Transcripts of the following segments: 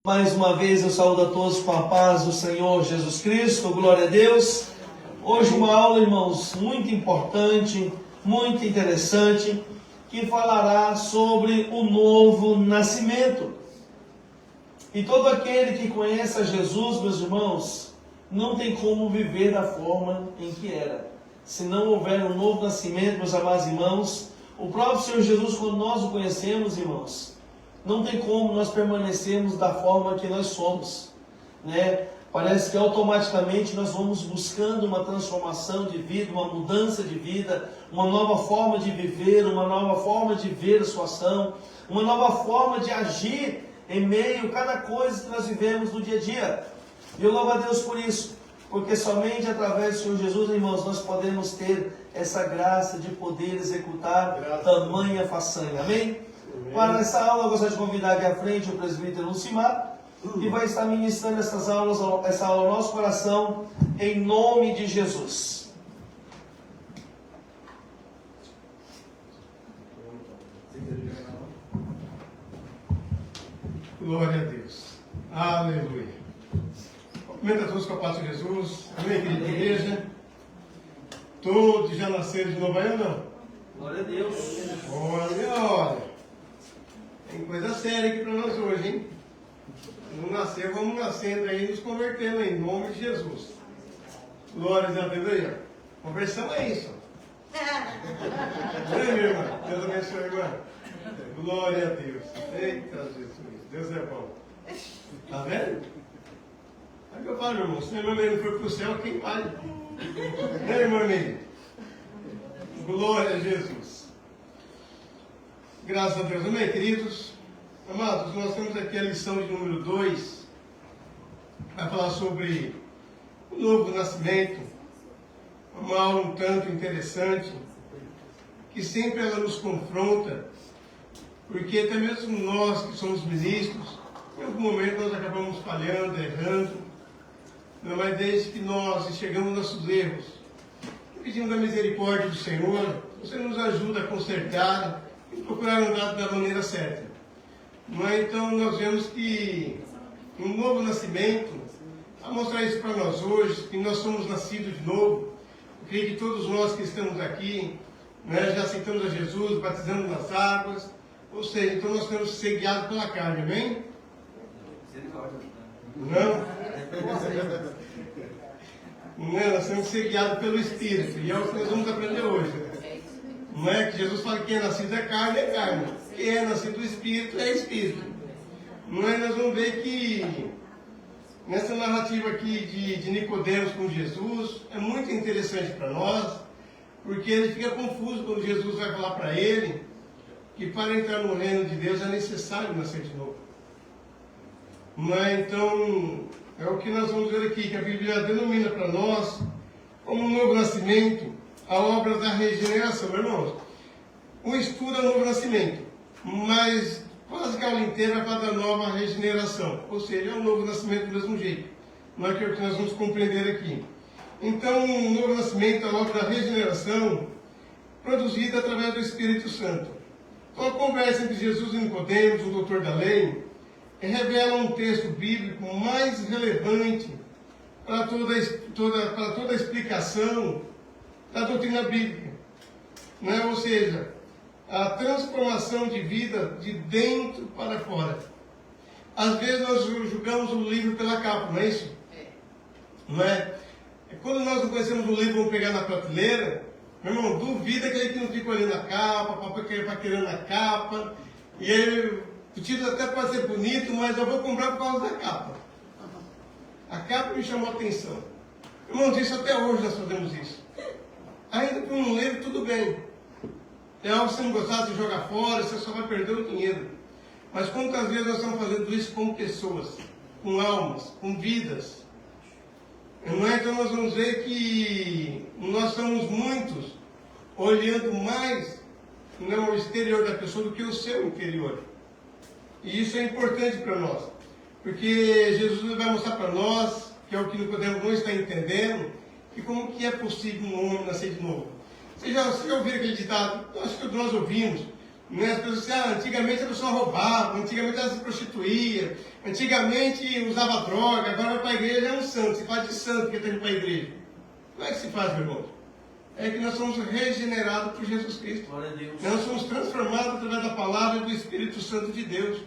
Mais uma vez eu saúdo a todos com a paz do Senhor Jesus Cristo, glória a Deus. Hoje uma aula, irmãos, muito importante, muito interessante, que falará sobre o novo nascimento. E todo aquele que conhece a Jesus, meus irmãos, não tem como viver da forma em que era. Se não houver um novo nascimento, meus amados irmãos, o próprio Senhor Jesus, quando nós o conhecemos, irmãos, não tem como nós permanecermos da forma que nós somos, né? Parece que automaticamente nós vamos buscando uma transformação de vida, uma mudança de vida, uma nova forma de viver, uma nova forma de ver a sua ação, uma nova forma de agir em meio a cada coisa que nós vivemos no dia a dia. E eu louvo a Deus por isso, porque somente através do Senhor Jesus, irmãos, nós podemos ter essa graça de poder executar tamanha façanha. Amém? Para essa aula, eu gostaria de convidar aqui à frente o presbítero Lucimar, que vai estar ministrando essa aula ao nosso coração, em nome de Jesus. Glória a Deus. Aleluia. Cumprimento a todos com a paz de Jesus. Amém, querida igreja. Todos já nasceram de novo aí ou não? Glória a Deus. Olha. Tem coisa séria aqui para nós hoje, hein? Não nascer, vamos nascendo aí, nos convertendo em nome de Jesus. Glória a Deus aí, ó. Conversão é isso. Ei, minha irmã. Deus abençoe, irmã. Glória a Deus. Eita, Jesus. Deus é bom. Tá vendo? Aí que eu falo, meu irmão, se minha irmã não for para o céu, quem vai? Né, irmã minha? Glória a Jesus. Graças a Deus. Amém, queridos? Amados, nós temos aqui a lição de número 2. Vai falar sobre o novo nascimento. Uma aula um tanto interessante, que sempre ela nos confronta, porque até mesmo nós que somos ministros, em algum momento nós acabamos falhando, errando, mas desde que nós enxergamos nossos erros, pedimos a misericórdia do Senhor, você nos ajuda a consertar e procurar andar da maneira certa. Então nós vemos que um novo nascimento, a mostrar isso para nós hoje, que nós somos nascidos de novo. Eu creio que todos nós que estamos aqui, já aceitamos a Jesus, batizamos nas águas, ou seja, então nós temos que ser guiados pela carne, amém? Não? Nós temos que ser guiados pelo Espírito, e é o que nós vamos aprender hoje. Não é que Jesus fala que quem é nascido é carne, quem é nascido do Espírito é Espírito. Nós vamos ver que nessa narrativa aqui de Nicodemos com Jesus é muito interessante para nós, porque ele fica confuso quando Jesus vai falar para ele que para entrar no reino de Deus é necessário nascer de novo. Então, é o que nós vamos ver aqui, que a Bíblia denomina para nós como um novo nascimento, a obra da regeneração. Irmãos, o estudo é o novo nascimento, mas quase que a aula inteira vai falar da nova regeneração, ou seja, é um novo nascimento do mesmo jeito. Não é que é o que nós vamos compreender aqui. Então, o novo nascimento é a obra da regeneração produzida através do Espírito Santo. Então, a conversa entre Jesus e Nicodemos, o doutor da lei, revela um texto bíblico mais relevante para toda a explicação da doutrina bíblica. Ou seja, a transformação de vida de dentro para fora. Às vezes nós julgamos o livro pela capa, não é isso? Não é? Quando nós não conhecemos o livro, vamos pegar na prateleira, meu irmão, duvida que a gente não fica olhando a capa, paquerando a capa, e aí o título até pode ser bonito, mas eu vou comprar por causa da capa. A capa me chamou a atenção. Irmãos, isso até hoje nós fazemos isso. Ainda por um ler, tudo bem. É algo que você não gostar, você joga fora, você só vai perder o dinheiro. Mas quantas vezes nós estamos fazendo isso com pessoas, com almas, com vidas? Então nós vamos ver que nós somos muitos olhando mais o exterior da pessoa do que o seu interior. E isso é importante para nós, porque Jesus vai mostrar para nós, que é o que Nicodemos não está entendendo, que como que é possível um homem nascer de novo. Você já ouviu aquele ditado? Acho que nós ouvimos. Né? As pessoas dizem, antigamente a pessoa roubava, antigamente ela se prostituía, antigamente usava droga, agora vai para a igreja é um santo, se faz de santo porque tem que ir para a igreja. Como é que se faz, meu irmão? É que nós somos regenerados por Jesus Cristo. Glória a Deus. Nós somos transformados através da palavra do Espírito Santo de Deus.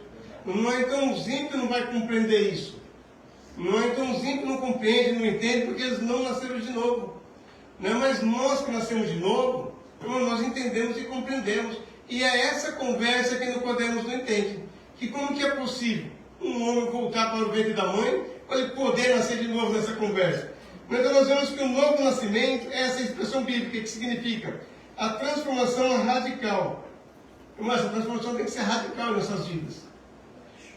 Não é então os ímpios não vai compreender isso. Não é então os ímpios não compreendem, não entendem, porque eles não nasceram de novo. Não é? Mas nós que nascemos de novo, irmão, nós entendemos e compreendemos. E é essa conversa que Nicodemos não entende. Que como que é possível um homem voltar para o ventre da mãe para ele poder nascer de novo nessa conversa? Então nós vemos que o novo nascimento é essa expressão bíblica que significa a transformação radical. Mas a transformação tem que ser radical em nossas vidas.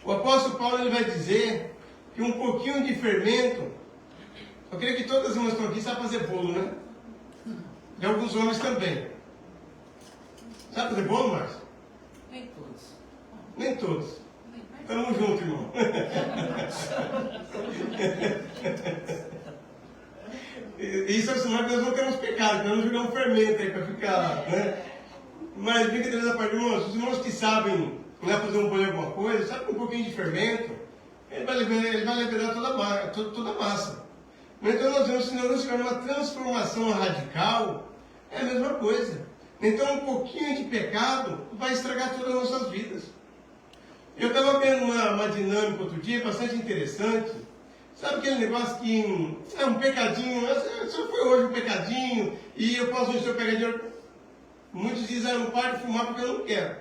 O apóstolo Paulo ele vai dizer que um pouquinho de fermento, eu creio que todas as irmãs que estão aqui sabem fazer bolo, né? E alguns homens também. Sabe fazer bolo, Márcio? Nem todos. Nem todos. Estamos juntos, irmão. Isso é sinal que nós não temos pecado, que nós não jogamos fermento aí para ficar, né? Mas, brincadeira da parte, irmãos, os irmãos que sabem, né, fazer um bolo de alguma coisa, sabe com um pouquinho de fermento, ele vai liberar toda a massa. Então nós vemos, se nós tivermos uma transformação radical, é a mesma coisa. Então um pouquinho de pecado vai estragar todas as nossas vidas. Eu estava vendo uma dinâmica outro dia, bastante interessante. Sabe aquele negócio que é um pecadinho, só foi hoje um pecadinho, e eu posso ver o seu pecadinho. Muitos dizem, eu não paro de fumar porque eu não quero.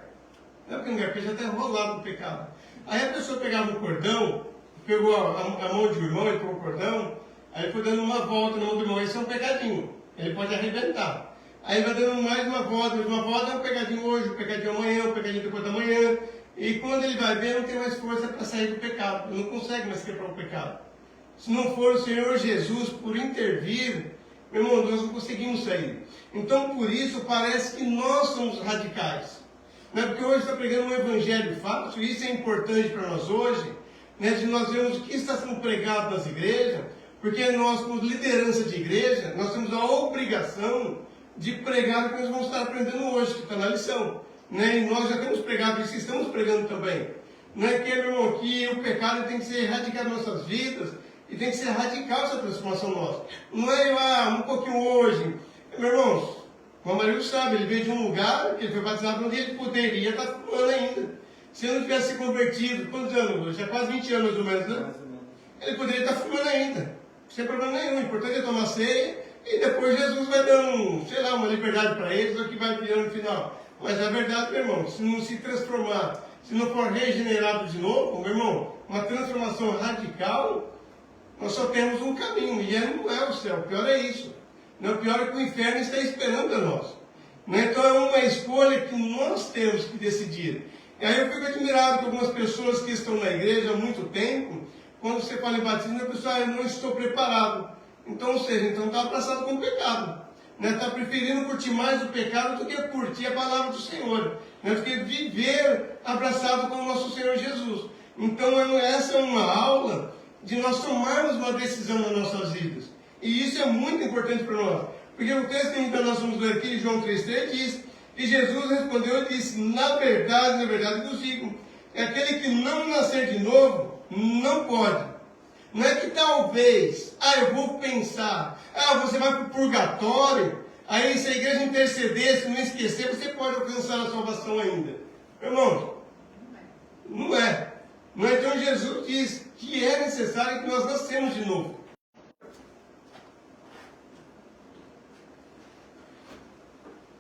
Não é porque eu não quero, porque já está enrolado no pecado. Aí a pessoa pegava um cordão, pegou a mão de um irmão, ele pegou o cordão, aí ele foi dando uma volta na mão do irmão, esse é um pecadinho, ele pode arrebentar. Aí vai dando mais uma volta é um pecadinho hoje, um pecadinho amanhã, um pecadinho depois da manhã. E quando ele vai ver, não tem mais força para sair do pecado, ele não consegue mais quebrar o pecado. Se não for o Senhor Jesus por intervir, meu irmão, nós não conseguimos sair. Então, por isso, parece que nós somos radicais. Não é porque hoje está pregando um evangelho fácil, isso é importante para nós hoje, né, de nós vermos o que está sendo pregado nas igrejas, porque nós, como liderança de igreja, nós temos a obrigação de pregar o que nós vamos estar aprendendo hoje, que está na lição. Né? E nós já temos pregado isso e estamos pregando também. Não é que, meu irmão, que o pecado tem que ser erradicado nas nossas vidas e tem que ser radical essa transformação nossa. Não é um pouquinho hoje. Meus irmãos, o marido sabe, ele veio de um lugar que ele foi batizado onde ele poderia estar fumando ainda. Se ele não tivesse se convertido, quantos anos hoje? Já quase 20 anos mais ou menos, né? Ele poderia estar fumando ainda. Sem problema nenhum. O importante é tomar ceia e depois Jesus vai dando, sei lá, uma liberdade para eles, o que vai virando no final. Mas a verdade, meu irmão, se não se transformar, se não for regenerado de novo, meu irmão, uma transformação radical, nós só temos um caminho, e não é o céu, o pior é isso. O pior é que o inferno está esperando a nós. Então é uma escolha que nós temos que decidir. E aí eu fico admirado com algumas pessoas que estão na igreja há muito tempo, quando você fala em batismo, a pessoa, eu não estou preparado. Então, ou seja, então está abraçado com o pecado. Está preferindo curtir mais o pecado do que curtir a palavra do Senhor. Do que viver abraçado com o nosso Senhor Jesus. Então essa é uma aula de nós tomarmos uma decisão nas nossas vidas. E isso é muito importante para nós. Porque o texto que nós vamos ler aqui, João 3,3, diz que Jesus respondeu e disse, na verdade vos digo, é aquele que não nascer de novo, não pode. Não é que talvez, eu vou pensar, você vai para o purgatório, aí se a igreja interceder, se não esquecer, você pode alcançar a salvação ainda. Irmãos, não é. Não é. Então Jesus diz que é necessário que nós nascemos de novo.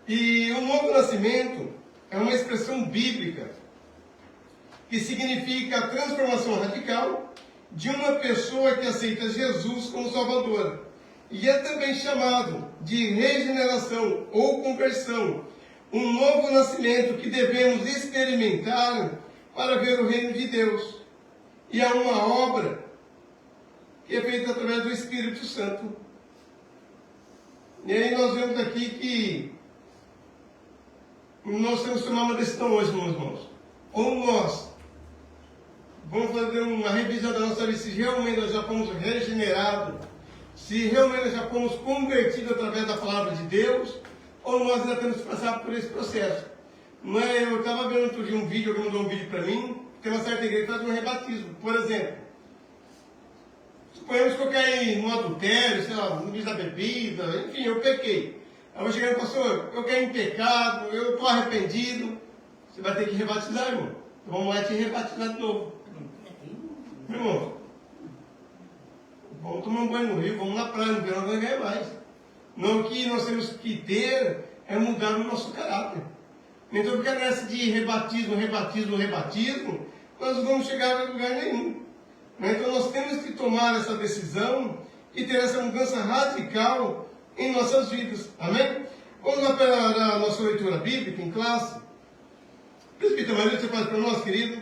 E o novo nascimento é uma expressão bíblica que significa a transformação radical de uma pessoa que aceita Jesus como Salvador. E é também chamado de regeneração ou conversão, um novo nascimento que devemos experimentar para ver o reino de Deus. E há uma obra que é feita através do Espírito Santo. E aí nós vemos aqui que nós temos que tomar uma decisão hoje, meus irmãos. Ou nós vamos fazer uma revisão da nossa vida, se realmente nós já fomos regenerados, se realmente nós já fomos convertidos através da palavra de Deus, ou nós ainda temos que passar por esse processo. Não é, eu estava vendo outro dia um vídeo, alguém mandou um vídeo para mim, tem uma certa igreja que faz um rebatismo. Por exemplo, suponhamos que eu caí no adultério, sei lá, no vício da bebida, enfim, eu pequei. Aí eu vou chegar no pastor, eu caí em pecado, eu estou arrependido. Você vai ter que rebatizar, irmão. Então vamos lá te rebatizar de novo. Irmão, vamos tomar um banho no rio, vamos na praia, no verão não vai ganhar mais. Não, o que nós temos que ter é mudar o nosso caráter. Então, porque nessa de rebatismo, nós não vamos chegar a lugar nenhum. Então, nós temos que tomar essa decisão e ter essa mudança radical em nossas vidas. Amém? Vamos lá para a nossa leitura bíblica em classe. Presbítero Maria, você faz para nós, querido?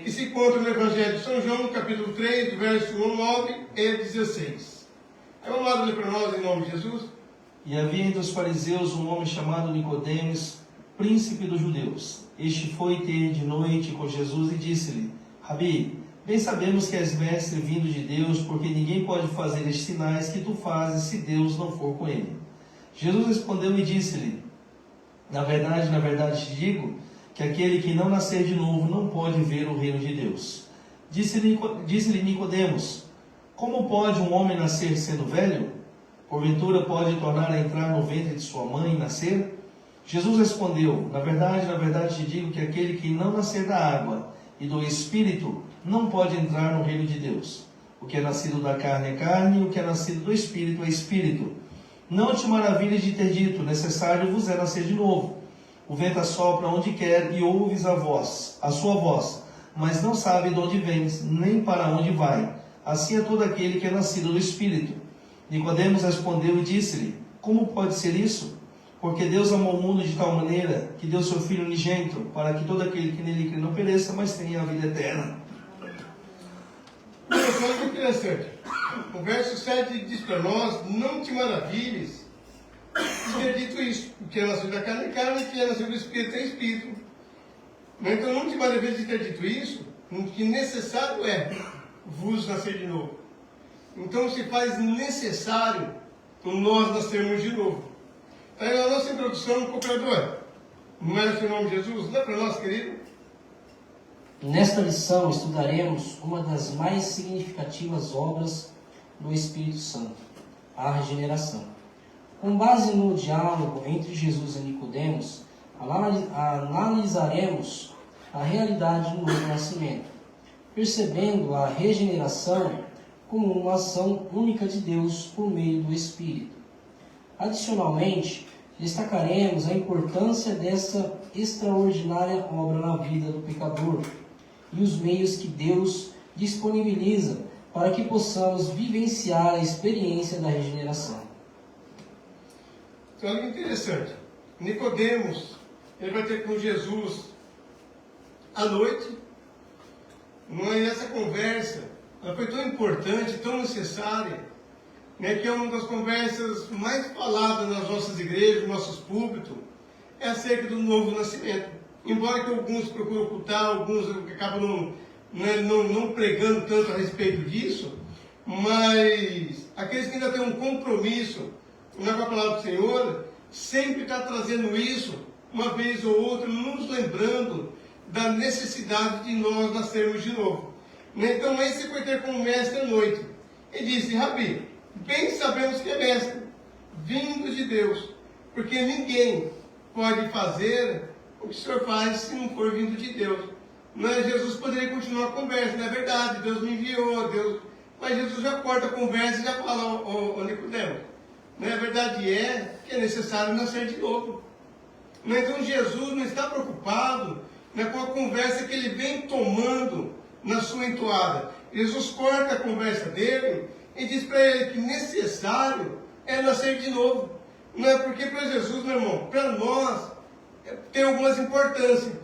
Que se encontra no Evangelho de São João, no capítulo 3, verso 9 e 16. Aí vamos lá ler para nós em nome de Jesus. E havia entre os fariseus um homem chamado Nicodemos, príncipe dos judeus. Este foi ter de noite com Jesus e disse-lhe: Rabi, bem sabemos que és mestre vindo de Deus, porque ninguém pode fazer estes sinais que tu fazes se Deus não for com ele. Jesus respondeu e disse-lhe: na verdade te digo, que aquele que não nascer de novo não pode ver o reino de Deus. Disse-lhe Nicodemos: como pode um homem nascer sendo velho? Porventura pode tornar a entrar no ventre de sua mãe e nascer? Jesus respondeu: na verdade te digo que aquele que não nascer da água e do Espírito não pode entrar no reino de Deus. O que é nascido da carne é carne, e o que é nascido do Espírito é Espírito. Não te maravilhes de ter dito: necessário vos é nascer de novo. O vento assopra onde quer e ouves a sua voz, mas não sabe de onde vens, nem para onde vai. Assim é todo aquele que é nascido do Espírito. Nicodemos respondeu e disse-lhe: como pode ser isso? Porque Deus amou o mundo de tal maneira que deu seu Filho unigênito, para que todo aquele que nele crê não pereça, mas tenha a vida eterna. Uma coisa muito interessante. O verso 7 diz para nós: não te maravilhes de ter dito isso. O que é nascido da carne é carne, e o que é nascido do Espírito é Espírito. Então não te maravilhes de ter dito isso, o que necessário é vos nascer de novo. Então se faz necessário nós nascermos de novo. Aí na nossa introdução, cooperador, não é o seu nome Jesus? Não é para nós, querido? Nesta lição estudaremos uma das mais significativas obras do Espírito Santo, a regeneração. Com base no diálogo entre Jesus e Nicodemos, analisaremos a realidade do novo nascimento, percebendo a regeneração como uma ação única de Deus por meio do Espírito. Adicionalmente, destacaremos a importância dessa extraordinária obra na vida do pecador e os meios que Deus disponibiliza para que possamos vivenciar a experiência da regeneração. Então, olha que interessante. Nicodemos, ele vai ter com Jesus à noite. Não é essa conversa, ela foi tão importante, tão necessária, né, que é uma das conversas mais faladas nas nossas igrejas, nos nossos púlpitos, é acerca do novo nascimento. Embora que alguns procuram ocultar, alguns acabam não pregando tanto a respeito disso, mas aqueles que ainda têm um compromisso com a palavra do Senhor, sempre está trazendo isso, uma vez ou outra, nos lembrando da necessidade de nós nascermos de novo. Então esse foi ter com o mestre à noite, e disse: Rabi, bem sabemos que é mestre, vindo de Deus, porque ninguém pode fazer o que o Senhor faz se não for vindo de Deus. Mas Jesus poderia continuar a conversa, não é verdade, Deus me enviou, mas Jesus já corta a conversa e já fala ao Nicodemo. A verdade é que é necessário nascer de novo. Então Jesus não está preocupado com a conversa que ele vem tomando na sua entoada. Jesus corta a conversa dele e diz para ele que necessário é nascer de novo. Não é porque para Jesus, meu irmão, para nós, tem algumas importâncias.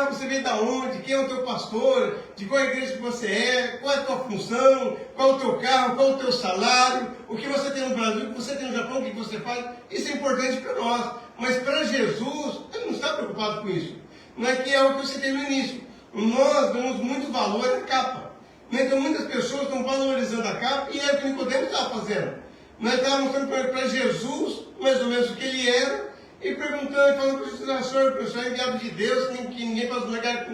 Você veio da onde? Quem é o teu pastor? De qual igreja que você é? Qual é a tua função? Qual é o teu carro? Qual é o teu salário? O que você tem no Brasil? O que você tem no Japão? O que você faz? Isso é importante para nós. Mas para Jesus, ele não está preocupado com isso. Não é que é o que você tem no início. Nós damos muito valor à capa. Então muitas pessoas estão valorizando a capa e é o que Nicodemo estava fazendo. Nós estávamos mostrando para Jesus mais ou menos o que ele era e perguntando, falando para o senhor, o senhor é enviado de Deus, que ninguém pode negar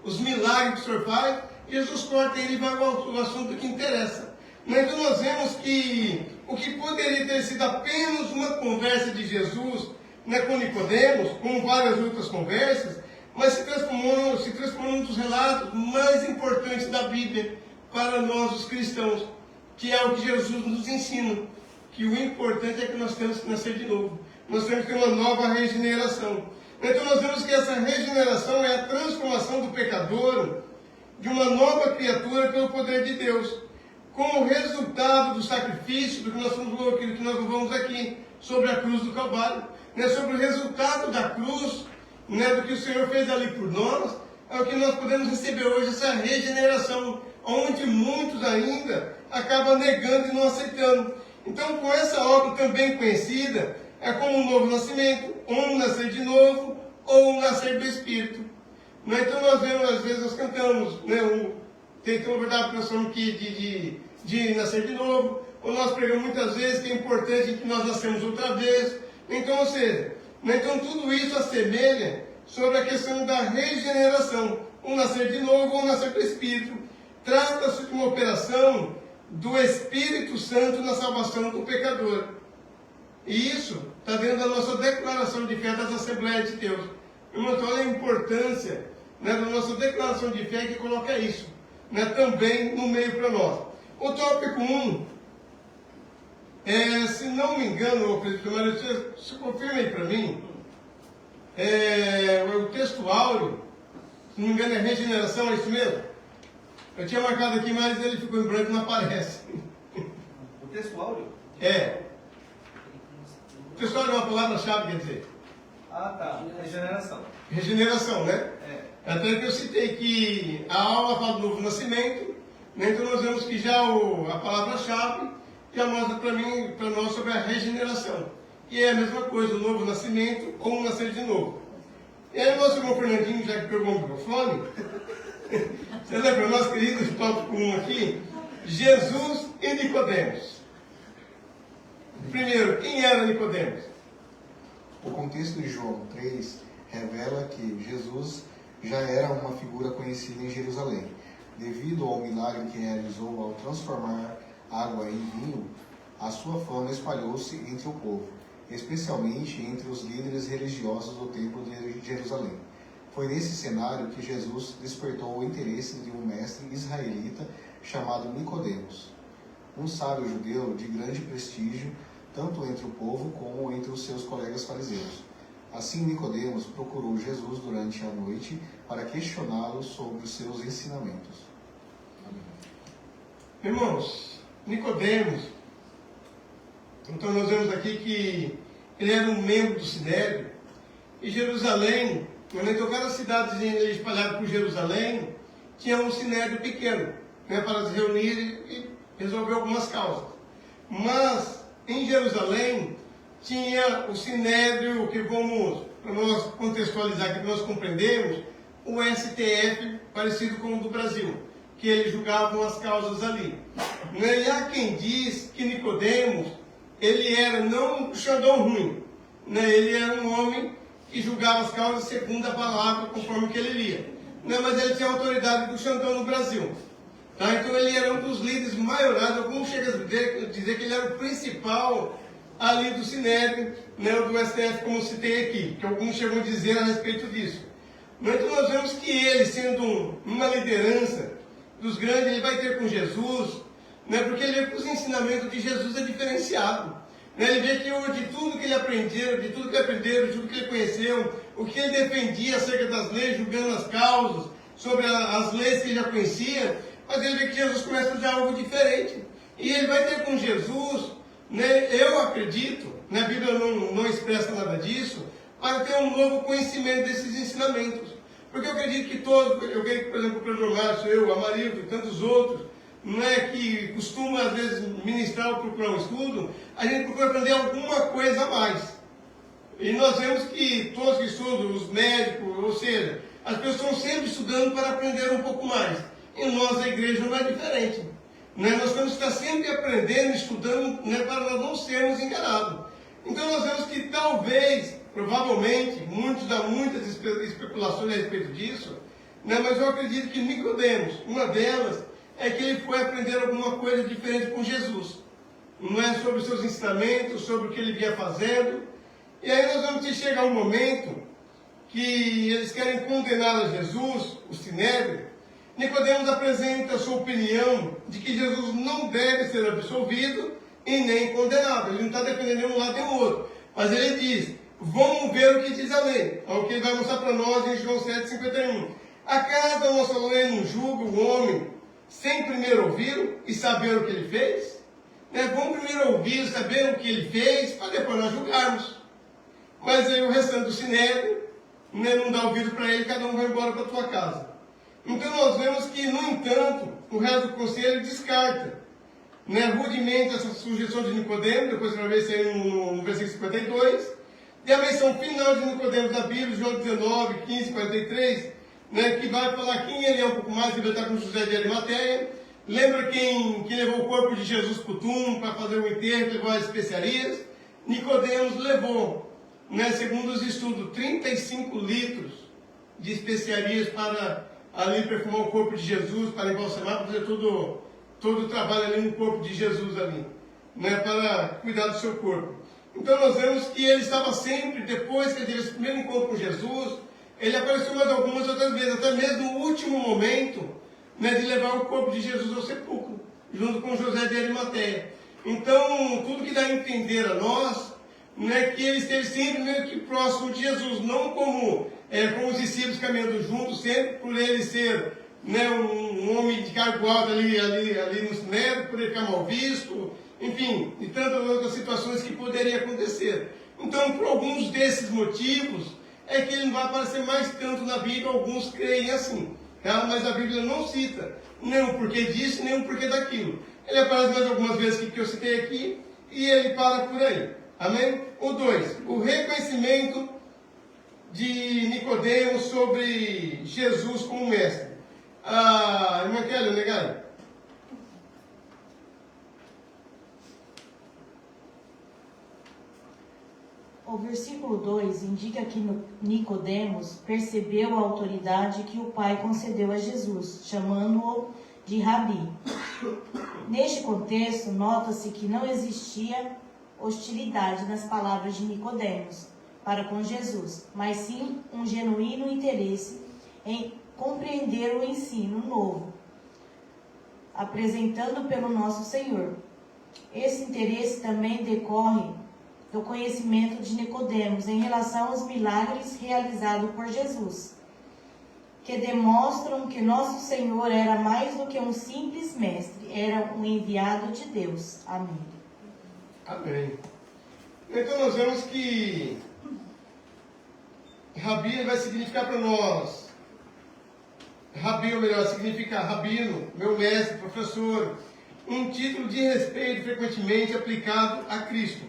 os milagres que o senhor faz. Jesus corta ele e vai ao assunto que interessa. Então nós vemos que o que poderia ter sido apenas uma conversa de Jesus, né, com Nicodemos, como várias outras conversas, mas se transformou num dos relatos mais importantes da Bíblia para nós os cristãos, que é o que Jesus nos ensina, que o importante é que nós temos que nascer de novo. Nós temos que ter uma nova regeneração. Então nós vemos que essa regeneração é a transformação do pecador de uma nova criatura pelo poder de Deus, como resultado do sacrifício do que nós louvamos aqui, sobre a cruz do Calvário, né, sobre o resultado da cruz, né, do que o Senhor fez ali por nós, é o que nós podemos receber hoje, essa regeneração, onde muitos ainda acabam negando e não aceitando. Então, com essa obra também conhecida, é como um novo nascimento, ou um nascer de novo, ou um nascer do Espírito. Né? Então, nós vemos, às vezes, nós cantamos, né, tem uma verdade pensando que de nascer de novo, ou nós pregamos muitas vezes que é importante que nós nascemos outra vez. Então, ou seja, né, então tudo isso assemelha sobre a questão da regeneração, um nascer de novo ou um nascer do Espírito. Trata-se de uma operação do Espírito Santo na salvação do pecador. E isso está dentro da nossa declaração de fé das Assembleias de Deus. Irmão, olha a importância, né, da nossa declaração de fé que coloca isso, né, também no meio para nós. O tópico 1, se não me engano, você confirma aí para mim, o texto áureo, se não me engano é regeneração, é isso mesmo? Eu tinha marcado aqui, mas ele ficou em branco e não aparece. O texto áureo? É. O texto áureo é uma palavra-chave, quer dizer. Ah, tá. Regeneração. Regeneração, né? É. Até que eu citei que a aula fala do novo nascimento, né? Então nós vemos que já a palavra-chave já mostra para nós sobre a regeneração. E é a mesma coisa, o novo nascimento ou um nascer de novo. E aí o nosso irmão Fernandinho, já que pegou o microfone, você lembra, nosso querido tópico 1 aqui, Jesus e Nicodemos. Primeiro, quem era Nicodemos? O contexto de João 3 revela que Jesus já era uma figura conhecida em Jerusalém. Devido ao milagre que realizou ao transformar água em vinho, a sua fama espalhou-se entre o povo, especialmente entre os líderes religiosos do templo de Jerusalém. Foi nesse cenário que Jesus despertou o interesse de um mestre israelita chamado Nicodemos, um sábio judeu de grande prestígio, tanto entre o povo como entre os seus colegas fariseus. Assim, Nicodemos procurou Jesus durante a noite para questioná-lo sobre os seus ensinamentos. Amém. Irmãos, Nicodemos, então nós vemos aqui que ele era um membro do Sinédrio, e Jerusalém, então cada cidadezinha espalhada por Jerusalém, tinha um Sinédrio pequeno, né, para se reunir e resolver algumas causas. Mas, em Jerusalém, tinha o Sinédrio, que para nós contextualizar, que nós compreendemos, o STF, parecido com o do Brasil, que eles julgavam as causas ali. E há quem diz que Nicodemos, ele era não um xandão ruim, né? Ele era um homem que julgava as causas segundo a palavra, conforme que ele lia. Mas ele tinha a autoridade do xandão no Brasil. Tá? Então ele era um dos líderes maiorais, alguns chegam a dizer que ele era o principal ali do Sinédrio, né, do STF, como citei aqui, que alguns chegam a dizer a respeito disso. Então nós vemos que ele, sendo uma liderança dos grandes, ele vai ter com Jesus, né, porque ele vê que os ensinamentos de Jesus é diferenciado. Né, ele vê que de tudo que ele aprendeu, de tudo que ele conheceu, o que ele defendia acerca das leis, julgando as causas, sobre as leis que ele já conhecia, mas ele vê que Jesus começa a fazer algo diferente. E ele vai ter com Jesus, né, eu acredito, né, a Bíblia não expressa nada disso, para ter um novo conhecimento desses ensinamentos. Porque eu acredito que eu creio que, por exemplo, o professor Márcio, eu, a Marildo e tantos outros, que costumam às vezes ministrar ou procurar um estudo, a gente procura aprender alguma coisa a mais. E nós vemos que todos que estudam, os médicos, ou seja, as pessoas estão sempre estudando para aprender um pouco mais. E nós, a igreja, não é diferente. Nós temos que estar sempre aprendendo, estudando, para nós não sermos enganados. Então nós vemos que talvez, provavelmente, muitos dão muitas especulações a respeito disso, né? Mas eu acredito que Nicodemos, uma delas, é que ele foi aprender alguma coisa diferente com Jesus. Não é sobre os seus ensinamentos, sobre o que ele vinha fazendo. E aí nós vamos ter que chegar um momento que eles querem condenar a Jesus, o Sinédrio. Nicodemos apresenta a sua opinião de que Jesus não deve ser absolvido e nem condenado. Ele não está defendendo nenhum lado nem o outro. Mas ele diz, vamos ver o que diz a lei. É o que ele vai mostrar para nós em João 7,51. Acaso a nossa lei não julga o homem sem primeiro ouvi-lo e saber o que ele fez? Vamos primeiro ouvir, saber o que ele fez, para depois nós julgarmos. Mas aí o restante do Sinédrio, não dá ouvido para ele, cada um vai embora para a tua casa. Então nós vemos que, no entanto, o resto do conselho descarta rudemente essa sugestão de Nicodemos, depois você vai ver isso aí no versículo 52, e a menção final de Nicodemos da Bíblia, João 19, 15, 43, que vai falar quem ele é um pouco mais, ele vai estar com José de Arimateia. Lembra quem levou o corpo de Jesus para o túmulo para fazer o enterro, levou as especiarias? Nicodemos levou, segundo os estudos, 35 litros de especiarias para ali perfumar o corpo de Jesus, para embalsamar, para fazer todo o trabalho ali no corpo de Jesus ali, para cuidar do seu corpo. Então nós vemos que ele estava sempre, depois que ele teve esse primeiro encontro com Jesus, ele apareceu mais algumas outras vezes, até mesmo no último momento, de levar o corpo de Jesus ao sepulcro, junto com José de Arimateia. Então, tudo que dá a entender a nós, que ele esteve sempre meio que próximo de Jesus, não como os discípulos caminhando juntos, sempre por ele ser um homem de cargo alto ali no Sinédrio, por ele ficar mal visto, enfim, e tantas outras situações que poderiam acontecer. Então, por alguns desses motivos, é que ele não vai aparecer mais tanto na Bíblia, alguns creem assim. Mas a Bíblia não cita nem o porquê disso, nem o porquê daquilo. Ele aparece mais algumas vezes que eu citei aqui, e ele para por aí. Amém? O 2, o reconhecimento de Nicodemos sobre Jesus como mestre. Irmã Kelly, legal? O versículo 2 indica que Nicodemos percebeu a autoridade que o Pai concedeu a Jesus, chamando-o de Rabi. Neste contexto, nota-se que não existia hostilidade nas palavras de Nicodemos para com Jesus, mas sim um genuíno interesse em compreender o ensino novo, apresentado pelo nosso Senhor. Esse interesse também decorre do conhecimento de Nicodemos em relação aos milagres realizados por Jesus, que demonstram que nosso Senhor era mais do que um simples mestre, era um enviado de Deus. Amém. Amém. Então nós vemos que Rabi vai significar para nós, Rabi, ou melhor, significa rabino, meu mestre, professor, um título de respeito frequentemente aplicado a Cristo.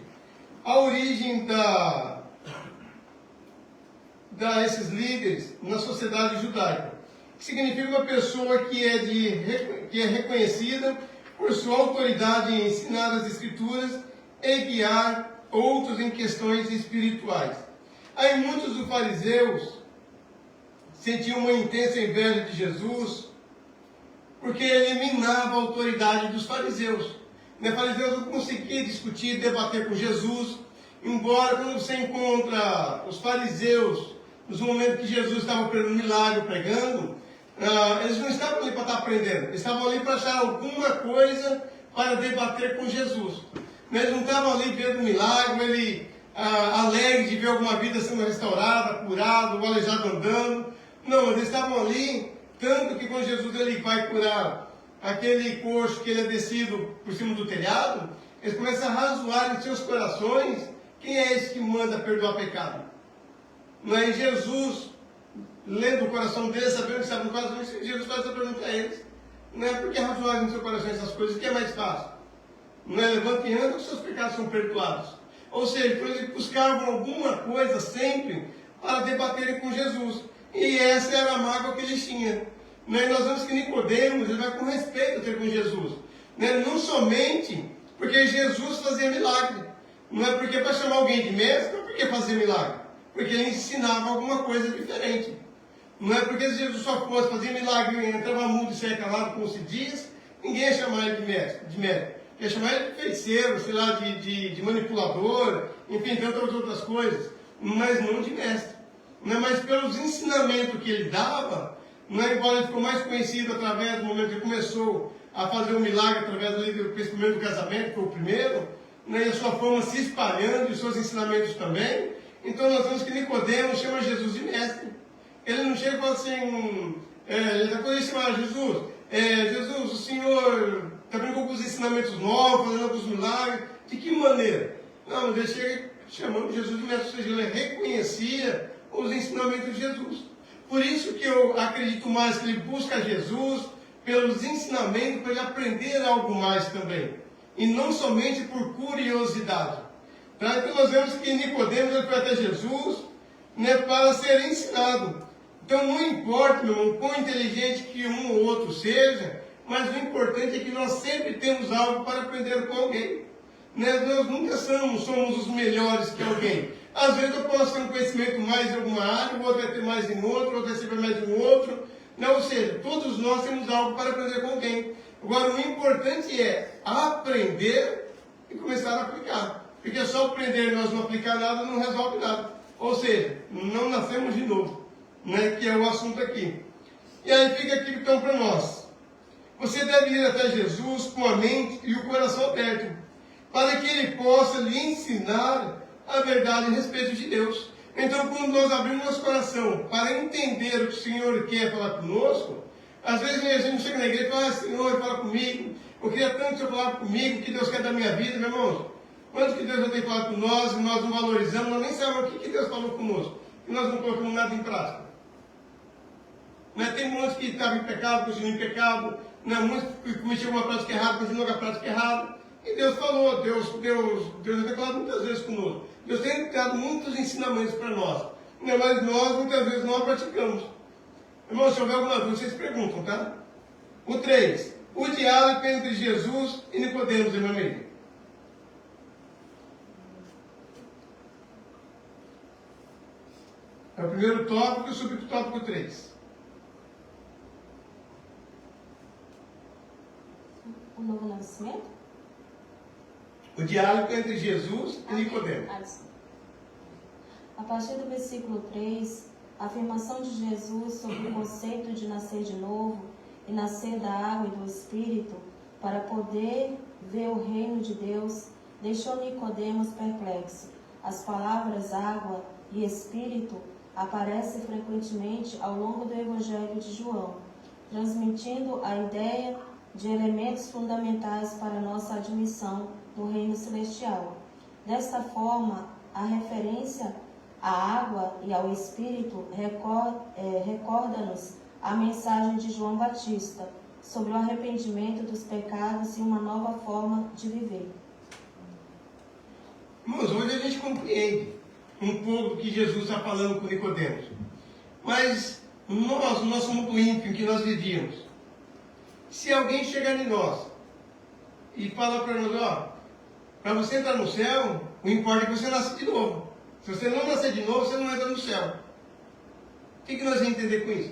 A origem esses líderes na sociedade judaica, que significa uma pessoa que é reconhecida por sua autoridade em ensinar as Escrituras e guiar outros em questões espirituais. Aí muitos dos fariseus sentiam uma intensa inveja de Jesus, porque ele eliminava a autoridade dos fariseus. Os fariseus não conseguiam discutir, debater com Jesus, embora quando você encontra os fariseus, nos momentos que Jesus estava pregando milagre, eles não estavam ali para estar aprendendo, eles estavam ali para achar alguma coisa para debater com Jesus. Eles não estavam ali vendo milagre, alegre de ver alguma vida sendo restaurada, curada, o aleijado andando. Não, eles estavam ali, tanto que quando Jesus ele vai curar aquele coxo que ele é descido por cima do telhado, eles começam a razoar em seus corações, quem é esse que manda perdoar pecado? Não é Jesus, lendo o coração deles, sabendo que estava no coração, Jesus faz essa pergunta a eles. Não é porque razoar em seu coração essas coisas, que é mais fácil. Não é levante e anda, os seus pecados são perdoados. Ou seja, eles buscavam alguma coisa sempre para debaterem com Jesus. E essa era a mágoa que eles tinham. Nós vemos que Nicodemos ele vai com respeito ter com Jesus. Não somente porque Jesus fazia milagre, Não é porque para chamar alguém de mestre, não é porque fazer milagre. Porque ele ensinava alguma coisa diferente. Não é porque Jesus só fosse fazer milagre, entrava mudo e saia calado, como se diz, ninguém ia chamar ele de mestre. Ia chamar ele de feiticeiro, sei lá, de manipulador, enfim, tantas outras coisas, mas não de mestre. Não é mais pelos ensinamentos que ele dava, não é, embora ele ficou mais conhecido através do momento que ele começou a fazer um milagre, através principalmente do casamento, que foi o primeiro, né, e a sua fama se espalhando, e os seus ensinamentos também. Então nós vemos que Nicodemos chama Jesus de mestre. Ele não chega e fala assim, ele está quando ele chama Jesus, Jesus, o Senhor está vindo com alguns ensinamentos novos, fazendo alguns milagres, de que maneira? Não, mas ele chega chamando Jesus de mestre, ou seja, ele reconhecia os ensinamentos de Jesus. Por isso que eu acredito mais que ele busca Jesus pelos ensinamentos, para ele aprender algo mais também. E não somente por curiosidade. Tá? Então nós vemos que Nicodemos ele foi até Jesus, né, para ser ensinado. Então não importa, meu irmão, quão inteligente que um ou outro seja, mas o importante é que nós sempre temos algo para aprender com alguém. Né? Nós nunca somos os melhores que alguém. Às vezes eu posso ter um conhecimento mais em alguma área, o outro vai ter mais em outra, o outro vai ser mais em outro. Não, ou seja, todos nós temos algo para aprender com alguém. Agora, o importante é aprender e começar a aplicar. Porque só aprender e nós não aplicar nada não resolve nada. Ou seja, não nascemos de novo, né, que é o assunto aqui. E aí fica aqui então para nós. Você deve ir até Jesus com a mente e o coração aberto, para que Ele possa lhe ensinar a verdade a respeito de Deus. Então, quando nós abrimos nosso coração para entender o que o Senhor quer falar conosco, às vezes a gente chega na igreja e fala, Senhor, fala comigo, eu queria tanto que o Senhor falasse comigo, o que Deus quer da minha vida, meu irmão. Quanto que Deus já tem falado com nós e nós não valorizamos, nós nem sabemos o que Deus falou conosco, e nós não colocamos nada em prática. Né? Tem muitos que estavam em pecado, continuam em pecado, né? Muitos que cometiam uma prática errada, continuam com a prática errada. E Deus falou, Deus tem falado muitas vezes conosco. Deus tem dado muitos ensinamentos para nós, né? Mas nós muitas vezes não a praticamos. Irmão, se houver alguma dúvida, vocês perguntam, tá? O 3. O diálogo entre Jesus e Nicodemos, irmão amigo. É o primeiro tópico e o subtópico 3. O novo nascimento? O diálogo entre Jesus e Nicodemos. A partir do versículo 3, a afirmação de Jesus sobre o conceito de nascer de novo e nascer da água e do Espírito para poder ver o reino de Deus deixou Nicodemos perplexo. As palavras água e Espírito aparecem frequentemente ao longo do Evangelho de João, transmitindo a ideia de elementos fundamentais para nossa admissão no reino celestial. Desta forma, a referência à água e ao Espírito recorda-nos a mensagem de João Batista sobre o arrependimento dos pecados e uma nova forma de viver. Irmãos, hoje a gente compreende um pouco do que Jesus está falando com Nicodemos. Mas nós, no nosso mundo ímpio em que nós vivíamos, se alguém chegar em nós e falar para nós, ó, para você entrar no céu, o importa é que você nasça de novo. Se você não nascer de novo, você não entra no céu. O que nós vamos entender com isso?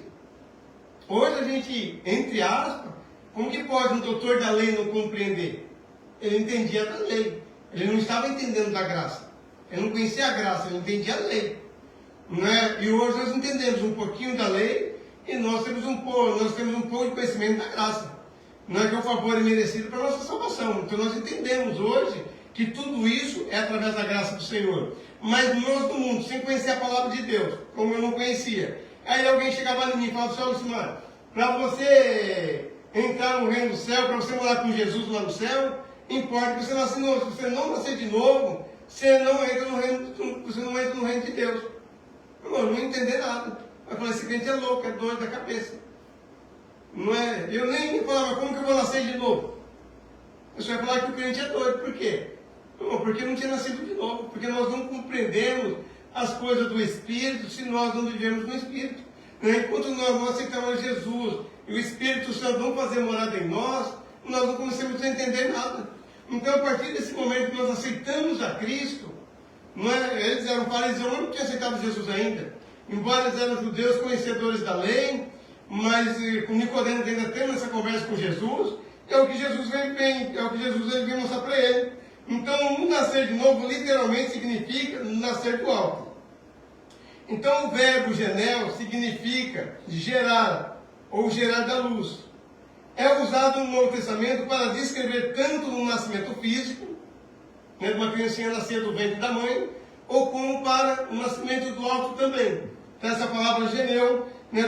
Hoje a gente, entre aspas, como que pode um doutor da lei não compreender? Ele entendia da lei. Ele não estava entendendo da graça. Ele não conhecia a graça, ele entendia a lei. Não é? E hoje nós entendemos um pouquinho da lei e nós temos um pouco de conhecimento da graça. Não é que o favor é merecido para a nossa salvação. Então nós entendemos hoje que tudo isso é através da graça do Senhor. Mas nós do mundo, sem conhecer a palavra de Deus, como eu não conhecia, aí alguém chegava em mim e falava, Senhor, para você entrar no reino do céu, para você morar com Jesus lá no céu, importa que você nasça de novo. Se você não nascer de novo, você não entra no reino de Deus. Irmão, eu não ia entender nada. Eu falei, esse crente é louco, é doido da cabeça. Não é? Eu nem falava, como que eu vou nascer de novo? Eu só ia falar que o crente é doido. Por quê? Não, porque eu não tinha nascido de novo. Porque nós não compreendemos as coisas do Espírito se nós não vivemos no Espírito. Enquanto nós não aceitamos Jesus e o Espírito Santo não fazer morada em nós, nós não começamos a entender nada. Então, a partir desse momento que nós aceitamos a Cristo, não é? Eles eram fariseus, mas não tinham aceitado Jesus ainda. Embora eles eram judeus conhecedores da lei, mas com Nicodemos ainda tendo essa conversa com Jesus, é o que Jesus veio mostrar para ele. Então, o nascer de novo literalmente significa nascer do alto. Então, o verbo genel significa gerar, ou gerar da luz. É usado no Novo Testamento para descrever tanto no nascimento físico, né, de uma criancinha nascer do ventre da mãe, ou como para o nascimento do alto também. Então, essa palavra genel, né,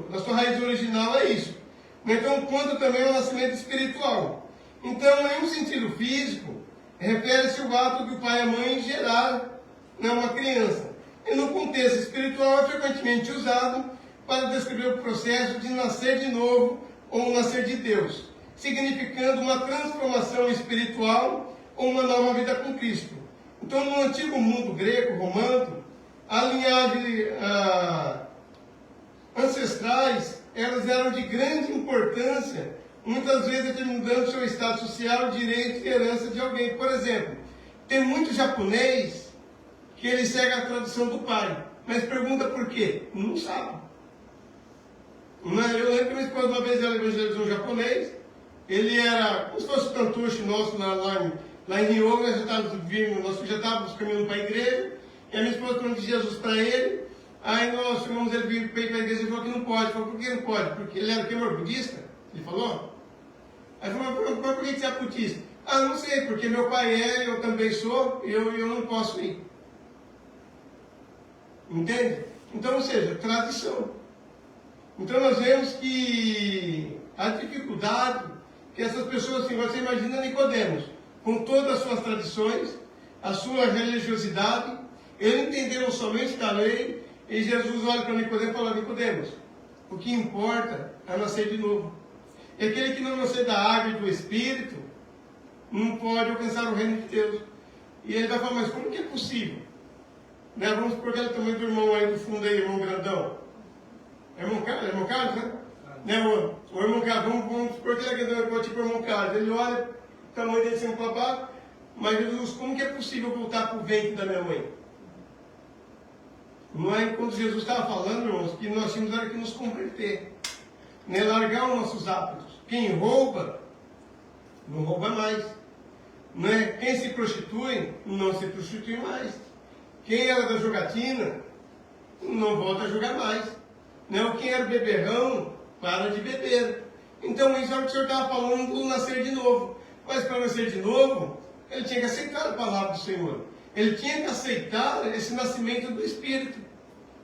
da sua raiz original é isso. Então, quanto também ao nascimento espiritual. Então, em um sentido físico, refere-se ao ato do pai e a mãe gerar, né, uma criança. E no contexto espiritual é frequentemente usado para descrever o processo de nascer de novo ou nascer de Deus, significando uma transformação espiritual ou uma nova vida com Cristo. Então, no antigo mundo greco-romano, a linhagem ancestrais, elas eram de grande importância, muitas vezes determinando seu estado social, direito e herança de alguém. Por exemplo, tem muito japonês que ele segue a tradição do pai, mas pergunta por quê? Não sabe. Eu lembro que minha esposa uma vez ela evangelizou um japonês, ele era como se fosse o cantuche nosso lá em Ryoga, nós já estávamos caminhando para a igreja, e a minha esposa falou de Jesus para ele, aí nós chamamos ele para ir para a igreja e falou que não pode. Ele falou, por que não pode? Porque ele era queimor budista, ele falou. Aí falou, mas por que você é budista? Ah, não sei, porque meu pai é, eu também sou, e eu não posso ir. Entende? Então, ou seja, tradição. Então nós vemos que a dificuldade que essas pessoas, assim, você imagina Nicodemos, com todas as suas tradições, a sua religiosidade, eles entenderam somente da lei, e Jesus olha para Nicodemos e fala, Nicodemos, o que importa é nascer de novo. E aquele que não nascer da água e do Espírito, não pode alcançar o reino de Deus. E ele vai falar, mas como que é possível? Né? Vamos supor que ele também do irmão aí do fundo aí, irmão grandão. Irmão Carlos, né? O irmão Carlos, vamos supor que ele é grandão, tipo o irmão Carlos. Ele olha, o tamanho dele sempre para baixo, mas Jesus, como que é possível voltar para o ventre da minha mãe? Não é quando Jesus estava falando, irmãos, que nós tínhamos que nos converter, né? Largar os nossos hábitos. Quem rouba, não rouba mais. Né? Quem se prostitui, não se prostitui mais. Quem era da jogatina, não volta a jogar mais. Né? Quem era beberrão, para de beber. Então, isso é o que o senhor estava falando do nascer de novo. Mas para nascer de novo, ele tinha que aceitar a palavra do Senhor. Ele tinha que aceitar esse nascimento do Espírito.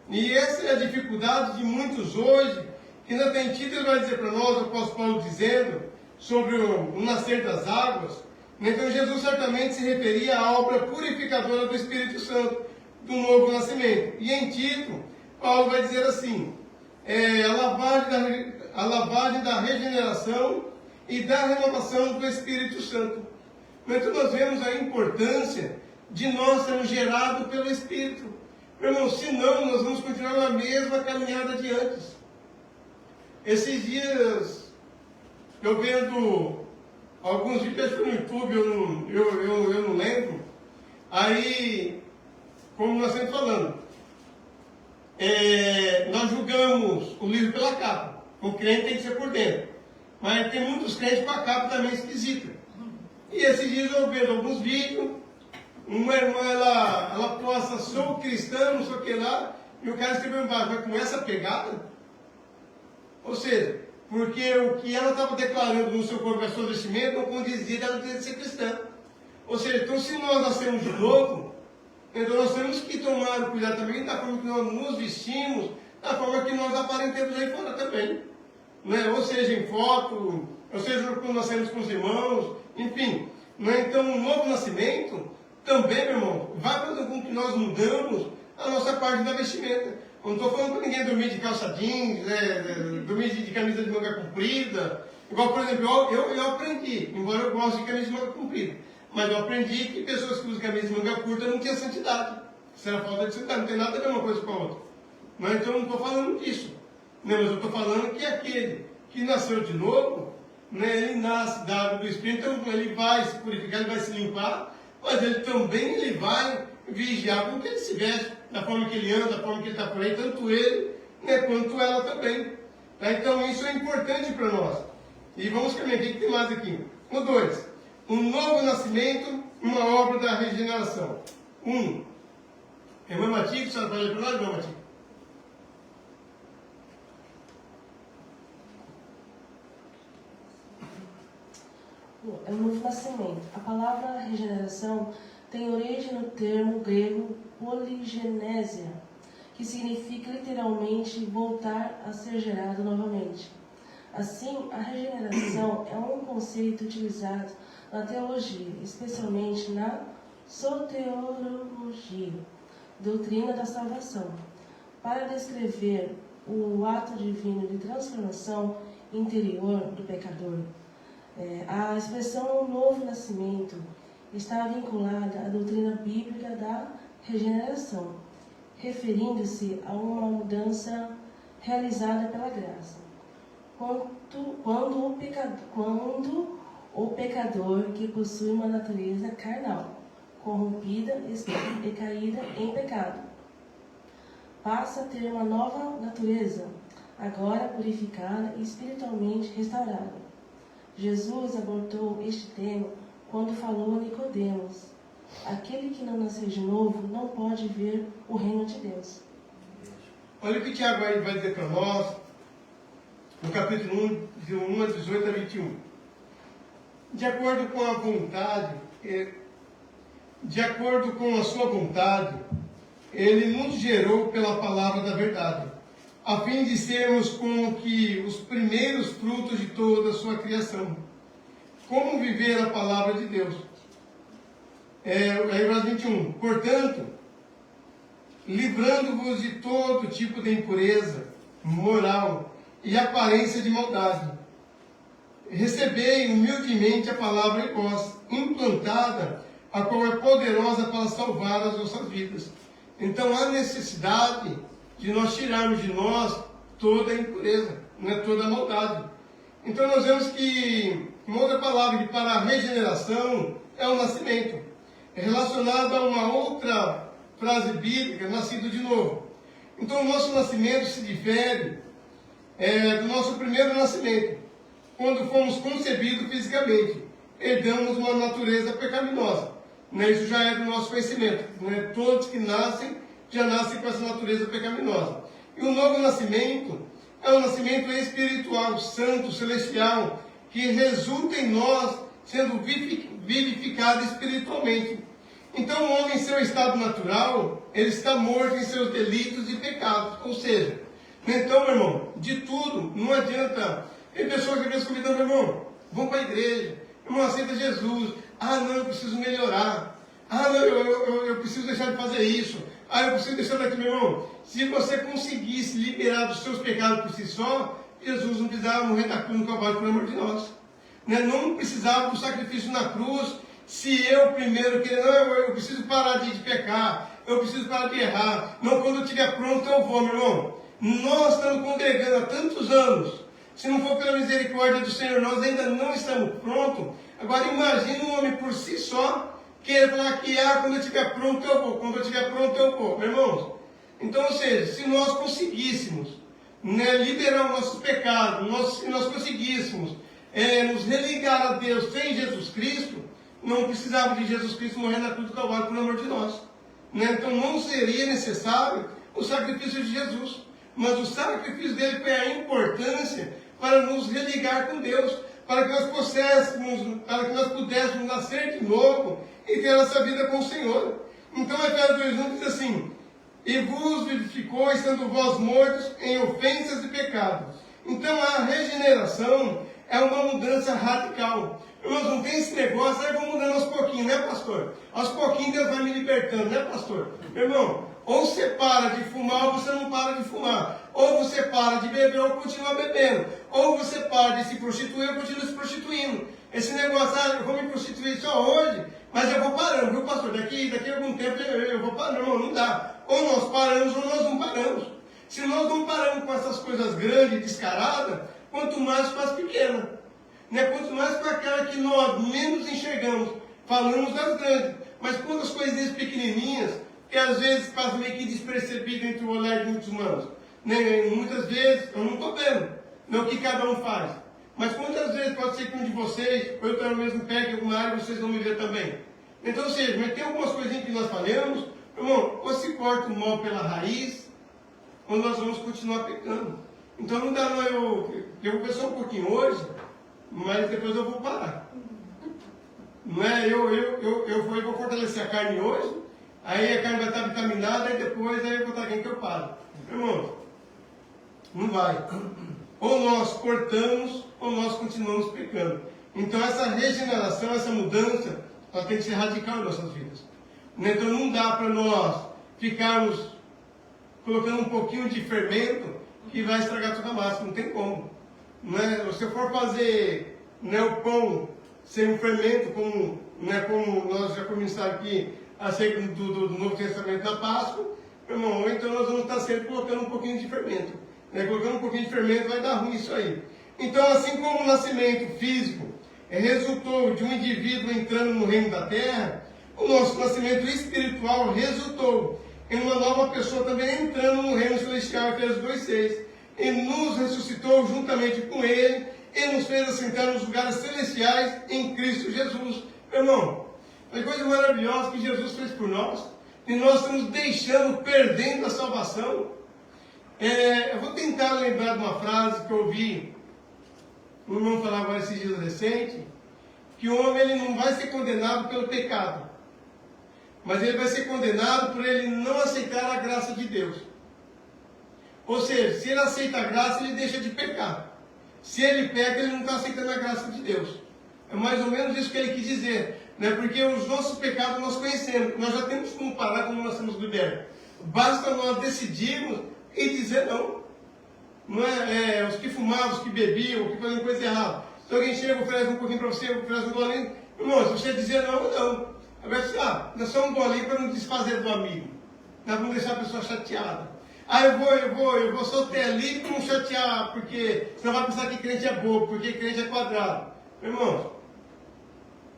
E essa é a dificuldade de muitos hoje, que na sentido ele vai dizer para nós, o apóstolo Paulo dizendo, sobre o nascer das águas. Então Jesus certamente se referia à obra purificadora do Espírito Santo, do novo nascimento. E em Tito, Paulo vai dizer assim, a lavagem da regeneração e da renovação do Espírito Santo. Então nós vemos a importância de nós sermos gerados pelo Espírito. Meu irmão, senão nós vamos continuar na mesma caminhada de antes. Esses dias, eu vendo alguns vídeos no YouTube, eu não lembro. Aí, como nós estamos falando, nós julgamos o livro pela capa. O crente tem que ser por dentro. Mas tem muitos crentes com a capa também esquisita. E esses dias eu vendo alguns vídeos, uma irmã, ela posta, sou cristã, não sei o que lá, e o cara escreveu embaixo, mas com essa pegada? Ou seja, porque o que ela estava declarando no seu corpo, a sua vestimenta, não condizia dela ter de ser cristã. Ou seja, então se nós nascemos de novo, então nós temos que tomar cuidado também da forma que nós nos vestimos, da forma que nós aparentemos aí fora também. Né? Ou seja, em foto, ou seja, quando nós temos com os irmãos, enfim. Né? Então, o novo nascimento também, meu irmão, vai fazer com que nós mudamos a nossa parte da vestimenta. Eu não estou falando para ninguém dormir de calça jeans, dormir de camisa de manga comprida. Igual, por exemplo, eu aprendi, embora eu goste de camisa de manga comprida, mas eu aprendi que pessoas que usam camisa de manga curta não tinham santidade. Isso era falta de santidade, não tem nada a ver uma coisa com a outra. Mas então eu não estou falando disso. Não, mas eu estou falando que aquele que nasceu de novo, né, ele nasce da água do Espírito, então ele vai se purificar, ele vai se limpar, mas ele também ele vai vigiar com que ele se veste, da forma que ele anda, da forma que ele está por aí, tanto ele, né, quanto ela também. Tá? Então isso é importante para nós. E vamos caminhar aqui, que tem mais aqui. O 2. Um novo nascimento, uma obra da regeneração. 1. Irmã Matia, a senhora vai ler para nós, irmã Matia? É um novo nascimento. A palavra regeneração tem origem no termo grego poligenésia, que significa literalmente voltar a ser gerado novamente. Assim, a regeneração é um conceito utilizado na teologia, especialmente na soteriologia, doutrina da salvação, para descrever o ato divino de transformação interior do pecador. A expressão novo nascimento está vinculada à doutrina bíblica da regeneração, referindo-se a uma mudança realizada pela graça. Quando o pecador que possui uma natureza carnal, corrompida e caída em pecado, passa a ter uma nova natureza, agora purificada e espiritualmente restaurada. Jesus abordou este tema quando falou a Nicodemos: aquele que não nasceu de novo não pode ver o reino de Deus. Olha o que Tiago vai dizer para nós, no capítulo 1, de 1 a 18 a 21. De acordo com a vontade, de acordo com a sua vontade, ele nos gerou pela palavra da verdade, a fim de sermos como que os primeiros frutos de toda a sua criação. Como viver a palavra de Deus? Aí verso 21. Portanto, livrando-vos de todo tipo de impureza moral e aparência de maldade, recebei humildemente a palavra em vós, implantada, a qual é poderosa para salvar as vossas vidas. Então há necessidade de nós tirarmos de nós toda a impureza, toda a maldade. Então nós vemos que uma outra palavra que para a regeneração é o nascimento. É relacionado a uma outra frase bíblica, nascido de novo. Então o nosso nascimento se difere do nosso primeiro nascimento. Quando fomos concebidos fisicamente, herdamos uma natureza pecaminosa. Isso já é do nosso conhecimento. Todos que nascem, já nascem com essa natureza pecaminosa. E o novo nascimento é um nascimento espiritual, santo, celestial, que resulta em nós sendo vivificado espiritualmente. Então o homem em seu estado natural, ele está morto em seus delitos e pecados. Ou seja, então, meu irmão, de tudo, não adianta. Tem pessoas que às vezes convidam, meu irmão, vamos para a igreja, irmão, aceita Jesus. Ah, não, eu preciso melhorar. Ah, não, eu preciso deixar de fazer isso. Ah, eu preciso deixar daqui, meu irmão. Se você conseguisse liberar dos seus pecados por si só, Jesus não precisava morrer na cruz no Calvário por amor de nós. Não precisava do sacrifício na cruz. Se eu primeiro querer, não, eu preciso parar de pecar, eu preciso parar de errar. Não, quando eu estiver pronto eu vou, meu irmão. Nós estamos congregando há tantos anos. Se não for pela misericórdia do Senhor, nós ainda não estamos prontos. Agora imagine um homem por si só querer falar que quando eu estiver pronto eu vou, quando eu estiver pronto eu vou. Meus irmãos, então, ou seja, se nós conseguíssemos liberar os nossos pecados, se nós conseguíssemos nos religar a Deus sem Jesus Cristo, não precisava de Jesus Cristo morrer na cruz do Calvário por amor de nós. Então não seria necessário o sacrifício de Jesus. Mas o sacrifício dele foi a importância para nos religar com Deus, para que nós pudéssemos nascer de novo e ter essa vida com o Senhor. Então Efésios 2:1 diz assim: e vos vivificou, estando vós mortos em ofensas e pecados. Então a regeneração é uma mudança radical. Irmãos, não tem esse negócio, aí vamos mudando aos pouquinhos, né, pastor? Aos pouquinhos Deus vai me libertando, né, pastor? Meu irmão, ou você para de fumar ou você não para de fumar. Ou você para de beber ou continua bebendo. Ou você para de se prostituir ou continua se prostituindo. Esse negócio, eu vou me prostituir só hoje, mas eu vou parando, viu, pastor? Daqui a algum tempo eu vou parando. Irmão, não dá. Ou nós paramos ou nós não paramos. Se nós não paramos com essas coisas grandes e descaradas, quanto mais com as pequenas. Né? Quanto mais com aquela que nós menos enxergamos, falamos das grandes. Mas quando as coisinhas pequenininhas, que às vezes passam meio que despercebido entre o olhar de muitos humanos, né? Muitas vezes eu não estou vendo, não o que cada um faz. Mas quantas vezes pode ser que um de vocês, ou eu estou no mesmo pé que alguma área, vocês vão me ver também. Então, ou seja, mas tem algumas coisinhas que nós falhamos, irmão, ou se corta o mal pela raiz, ou nós vamos continuar pecando. Então não dá, não, eu vou pensar um pouquinho hoje, mas depois eu vou parar. Não é? Eu vou fortalecer a carne hoje, aí a carne vai estar vitaminada, e depois aí eu vou estar quem que eu paro. Irmão, não vai. Ou nós cortamos, ou nós continuamos pecando. Então essa regeneração, essa mudança, ela tem que ser radical em nossas vidas. Então não dá para nós ficarmos colocando um pouquinho de fermento que vai estragar toda a massa, não tem como. Não é? Se você for fazer, né, o pão sem um fermento, como, né, como nós já começamos aqui acerca do Novo Testamento da Páscoa, irmão, então nós vamos estar sempre colocando um pouquinho de fermento. Né? Colocando um pouquinho de fermento vai dar ruim isso aí. Então, assim como o nascimento físico resultou de um indivíduo entrando no reino da terra, o nosso nascimento espiritual resultou em uma nova pessoa também entrando no reino celestial, Efésios 2,6, e nos ressuscitou juntamente com ele, e nos fez assentar nos lugares celestiais em Cristo Jesus. Meu irmão, a coisa maravilhosa que Jesus fez por nós, e nós estamos deixando, perdendo a salvação. Eu vou tentar lembrar de uma frase que eu ouvi um irmão falar agora esses dias recentes, que o homem ele não vai ser condenado pelo pecado, mas ele vai ser condenado por ele não aceitar a graça de Deus. Ou seja, se ele aceita a graça, ele deixa de pecar. Se ele peca, ele não está aceitando a graça de Deus. É mais ou menos isso que ele quis dizer. Né? Porque os nossos pecados nós conhecemos. Nós já temos como parar quando nós somos libertos. Basta nós decidirmos e dizer não. Não é, os que fumavam, os que bebiam, os que faziam coisa errada. Se alguém chega e oferece um pouquinho para você, oferece um golinho. Irmão, se você dizer não, não. Agora você, é só um golinho para não desfazer do amigo. Nós vamos deixar a pessoa chateada. Eu vou só ter ali para não chatear, porque senão vai pensar que crente é bobo, porque crente é quadrado. Irmãos,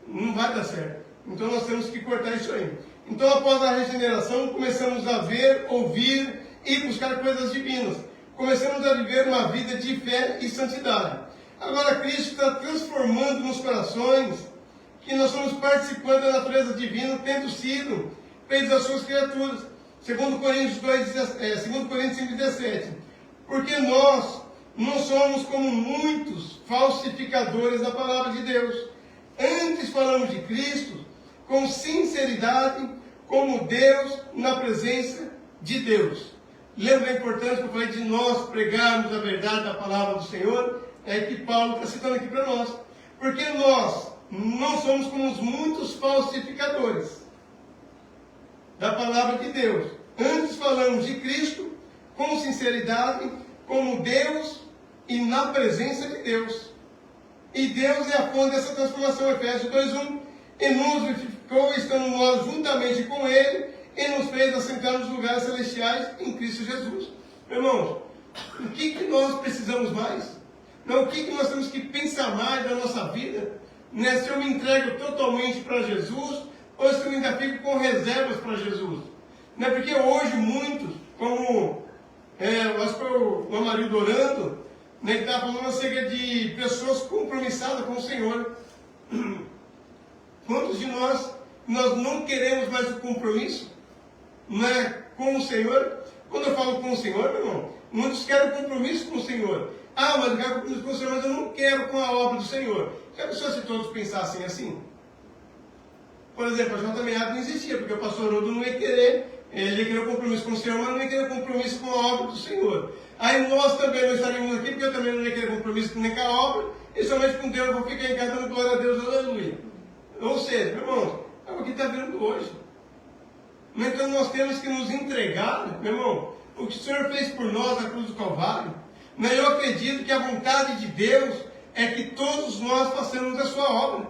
não vai dar certo. Então nós temos que cortar isso aí. Então após a regeneração, começamos a ver, ouvir e buscar coisas divinas. Começamos a viver uma vida de fé e santidade. Agora Cristo está transformando nos corações que nós somos participando da natureza divina, tendo sido feitos as suas criaturas. Segundo Coríntios 5,17. Porque nós não somos como muitos falsificadores da palavra de Deus. Antes falamos de Cristo com sinceridade, como Deus na presença de Deus. Lembra a importância que eu falei de nós pregarmos a verdade da palavra do Senhor? É que Paulo está citando aqui para nós. Porque nós não somos como os muitos falsificadores da palavra de Deus. Antes falamos de Cristo com sinceridade, como Deus e na presença de Deus. E Deus é a fonte dessa transformação, Efésios 2,1. E nos vivificou, estando nós juntamente com Ele, e nos fez assentar nos lugares celestiais em Cristo Jesus. Irmãos, o que nós precisamos mais? Não, o que nós temos que pensar mais da nossa vida? Né? Se eu me entrego totalmente para Jesus, ou se eu ainda fico com reservas para Jesus? Né? Porque hoje muitos, como acho que o Amarildo orando, né, que estava falando acerca de pessoas compromissadas com o Senhor. Quantos de nós não queremos mais o compromisso, né, com o Senhor? Quando eu falo com o Senhor, meu irmão, muitos querem compromisso com o Senhor. Mas eu quero compromisso com o Senhor, mas eu não quero com a obra do Senhor. Já pensou se todos pensassem assim? Por exemplo, a JMA não existia, porque o pastor Odo não ia querer, ele ia querer compromisso com o Senhor, mas não ia querer compromisso com a obra do Senhor. Aí nós também não estaríamos aqui, porque eu também não ia querer compromisso nem com a obra, e somente com Deus eu vou ficar em casa dando glória a Deus, aleluia. Ou seja, meu irmão, é o que está vendo hoje. Então nós temos que nos entregar, meu irmão, o que o Senhor fez por nós na cruz do Calvário. Mas eu acredito que a vontade de Deus é que todos nós façamos a sua obra.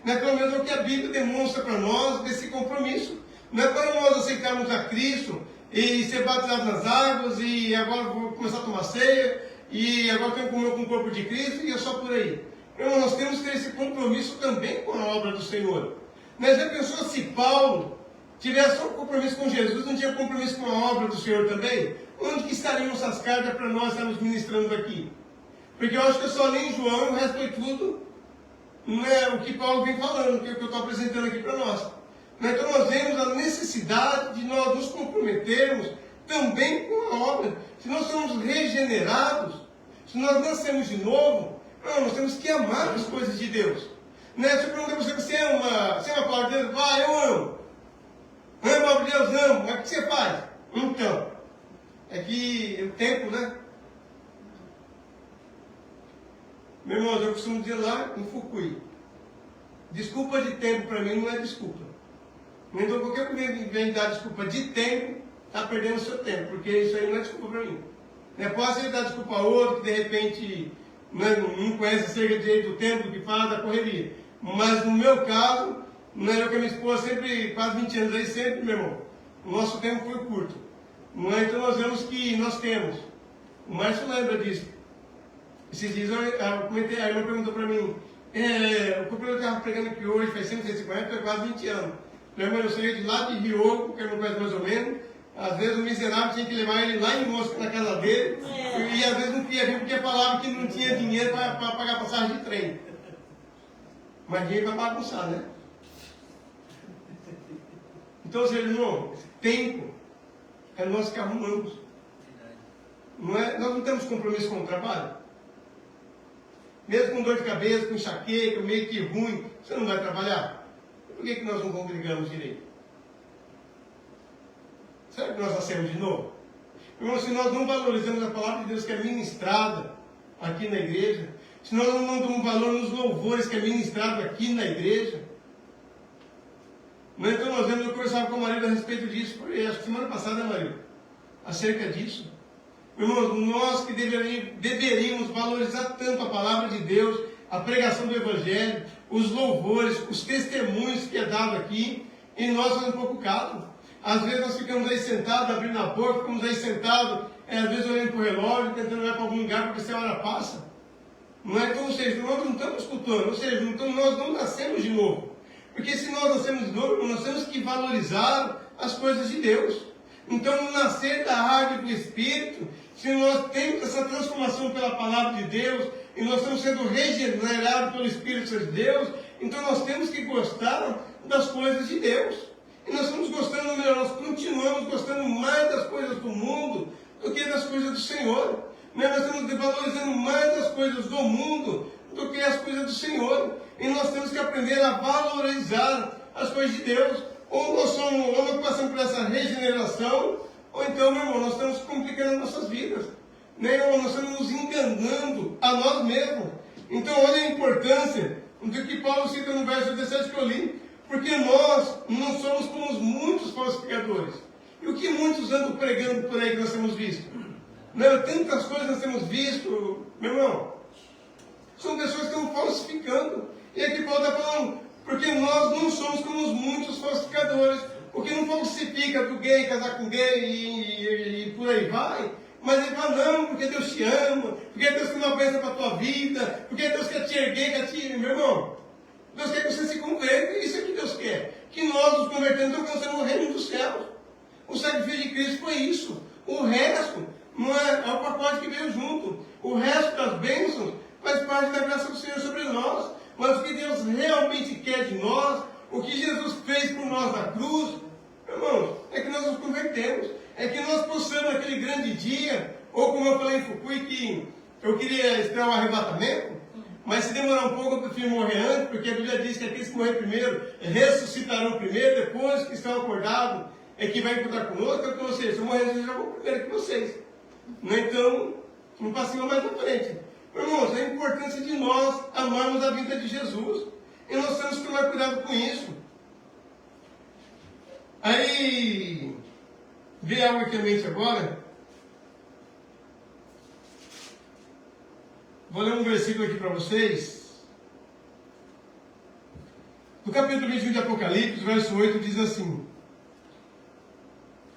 Não é pelo menos o que a Bíblia demonstra para nós desse compromisso. Não é para nós aceitarmos a Cristo e ser batizados nas águas e agora vou começar a tomar ceia e agora tenho que comer com o corpo de Cristo e é só por aí. Irmão, nós temos que ter esse compromisso também com a obra do Senhor. Mas já pensou se Paulo tivesse só compromisso com Jesus, não tinha compromisso com a obra do Senhor também? Onde que estariam essas cartas para nós estarmos ministrando aqui? Porque eu acho que eu só li em João, o resto foi tudo, não é o que Paulo vem falando, que é o que eu estou apresentando aqui para nós. Então nós vemos a necessidade de nós nos comprometermos também com a obra. Se nós somos regenerados, se nós nascemos de novo, nós temos que amar as coisas de Deus. Se eu perguntar para você ama a palavra de Deus? Vai, eu amo. Amo a palavra de Deus, amo. Mas o que você faz? Então, é que o tempo, né? Meu irmão, eu costumo dizer lá em Fukui, desculpa de tempo para mim não é desculpa. Então qualquer coisa que vem dar desculpa de tempo, está perdendo o seu tempo, porque isso aí não é desculpa para mim. Posso ele dar desculpa a outro que de repente não conhece acerca direito do tempo, do que fala, da correria. Mas no meu caso, eu com a minha esposa sempre, quase 20 anos aí, sempre, meu irmão, o nosso tempo foi curto. Então nós vemos que nós temos. O Márcio lembra disso. Esses dias eu comentei, a irmã perguntou para mim, o que eu estava pregando aqui hoje, faz 150, foi quase 20 anos. Minha irmã, eu saí de lá de Rio, que eu não conheço mais ou menos. Às vezes o miserável tinha que levar ele lá em Mosca, na casa dele, e às vezes não queria vir porque falava que não tinha dinheiro para pagar passagem de trem. Mas dinheiro para bagunçar, né? Então, seja, irmão, tempo é nós que arrumamos. Nós não temos compromisso com o trabalho. Mesmo com dor de cabeça, com enxaqueca, meio que ruim, você não vai trabalhar? Por que nós não congregamos direito? Será que nós nascemos de novo? Irmão, se nós não valorizamos a palavra de Deus que é ministrada aqui na igreja, se nós não damos valor nos louvores que é ministrado aqui na igreja, então nós vemos, eu conversava com a Maria a respeito disso, acho que semana passada, Maria, acerca disso. Irmãos, nós que deveríamos valorizar tanto a palavra de Deus, a pregação do Evangelho, os louvores, os testemunhos que é dado aqui, e nós fazemos pouco caso. Às vezes nós ficamos aí sentados, abrindo a boca, ficamos aí sentados, às vezes olhando para o relógio, tentando ir para algum lugar para ver se a hora passa. Então, ou seja, nós não estamos escutando, ou seja, então nós não nascemos de novo. Porque se nós nascemos de novo, nós temos que valorizar as coisas de Deus. Então, no nascer da água e do Espírito, se nós temos essa transformação pela palavra de Deus, e nós estamos sendo regenerados pelo Espírito de Deus, então nós temos que gostar das coisas de Deus. E nós estamos gostando, melhor, nós continuamos gostando mais das coisas do mundo do que das coisas do Senhor. Nós estamos valorizando mais as coisas do mundo do que as coisas do Senhor. E nós temos que aprender a valorizar as coisas de Deus. Ou nós passamos por essa regeneração, ou então, meu irmão, nós estamos complicando nossas vidas. Ou nós estamos nos enganando a nós mesmos. Então, olha a importância do que Paulo cita no verso 17 que eu li. Porque nós não somos como os muitos falsificadores. E o que muitos andam pregando por aí que nós temos visto? Tantas coisas nós temos visto, meu irmão. São pessoas que estão falsificando. E aqui Paulo está falando, porque nós não somos como os muitos falsificadores. Porque não falsifica do gay, casar com gay e por aí vai. Mas ele fala, não, porque Deus te ama, porque Deus tem uma bênção para a tua vida, porque Deus quer te erguer, quer te... Meu irmão, Deus quer que você se converta, isso é que Deus quer. Que nós nos convertemos e alcancemos o reino dos céus. O sacrifício de Cristo foi isso. O resto não é o pacote que veio junto. O resto das bênçãos faz parte da graça do Senhor sobre nós. Mas o que Deus realmente quer de nós, o que Jesus fez por nós na cruz, irmãos, é que nós nos convertemos. É que nós possamos naquele grande dia, ou como eu falei em Fukui, que eu queria esperar o arrebatamento, mas se demorar um pouco eu prefiro morrer antes, porque a Bíblia diz que aqueles que morrer primeiro ressuscitarão primeiro, depois que estão acordados é que vai encontrar conosco. Então, ou seja, se eu morrer eu já vou primeiro que vocês. Então, não passemos mais na frente. Irmãos, a importância de nós amarmos a vida de Jesus. E nós temos que tomar cuidado com isso. Aí, vê algo aqui à mente agora. Vou ler um versículo aqui para vocês. No capítulo 21 de Apocalipse, verso 8, diz assim.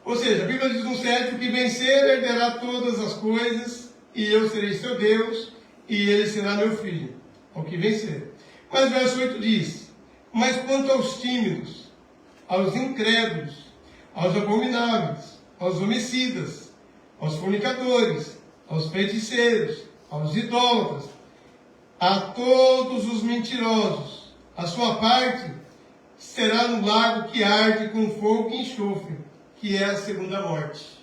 Ou seja, a Bíblia diz no 7, que vencer herderá todas as coisas, e eu serei seu Deus, e ele será meu filho. ao que vencer. Mas verso 8 diz: mas quanto aos tímidos, aos incrédulos, aos abomináveis, aos homicidas, aos fornicadores, aos feiticeiros, aos idólatras, a todos os mentirosos, a sua parte será no lago que arde com fogo e enxofre, que é a segunda morte.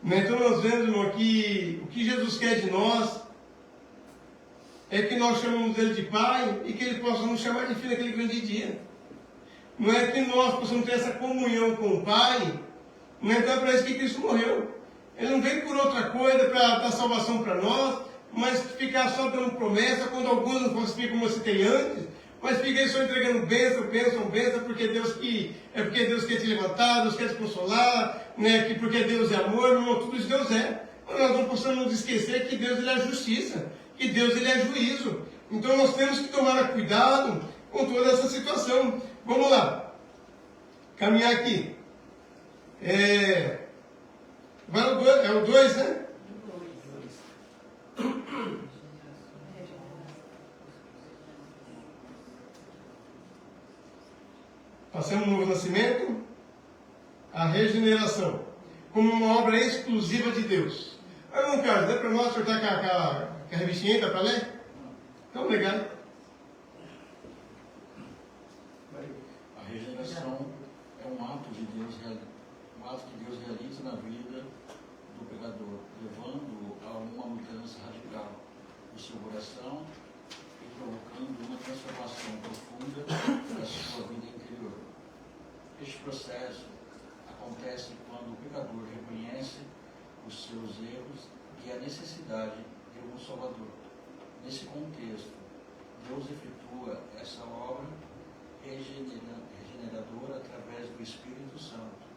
Então nós vemos, irmão, que o que Jesus quer de nós é que nós chamamos Ele de Pai e que Ele possa nos chamar de Filho naquele grande dia. Não é que nós possamos ter essa comunhão com o Pai, não é para isso que Cristo morreu. Ele não veio por outra coisa para dar salvação para nós, mas ficar só dando promessa, quando alguns não conseguem, como eu citei antes, mas fica aí só entregando bênção, porque Deus quer te levantar, Deus quer te consolar, né? Porque Deus é amor, irmão, tudo isso Deus é. Mas nós não podemos nos esquecer que Deus ele é justiça, que Deus ele é juízo. Então nós temos que tomar cuidado com toda essa situação. Vamos lá, caminhar aqui. Vai o 2, né? Passamos no novo nascimento, a regeneração, como uma obra exclusiva de Deus. Mas não, Carlos, é para nós sortar com a revistinha, dá para ler? Então, legal. A regeneração é um ato que Deus realiza na vida do pecador, levando a uma mudança radical do seu coração e provocando uma transformação profunda da sua vida interior. Este processo acontece quando o pecador reconhece os seus erros e a necessidade de um Salvador. Nesse contexto, Deus efetua essa obra regeneradora através do Espírito Santo,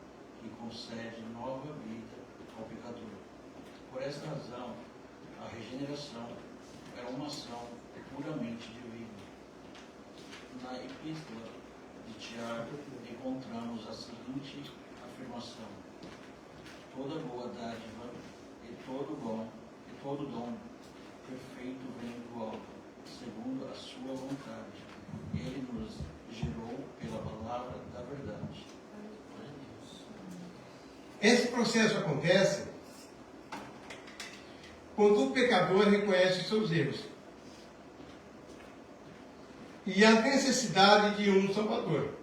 que concede nova vida ao pecador. Por esta razão, a regeneração é uma ação puramente divina. Na Epístola de Tiago, encontramos a seguinte afirmação: toda boa dádiva e todo dom perfeito vem do alto, segundo a sua vontade. Ele nos gerou pela palavra da verdade. Esse processo acontece quando o pecador reconhece os seus erros e a necessidade de um Salvador.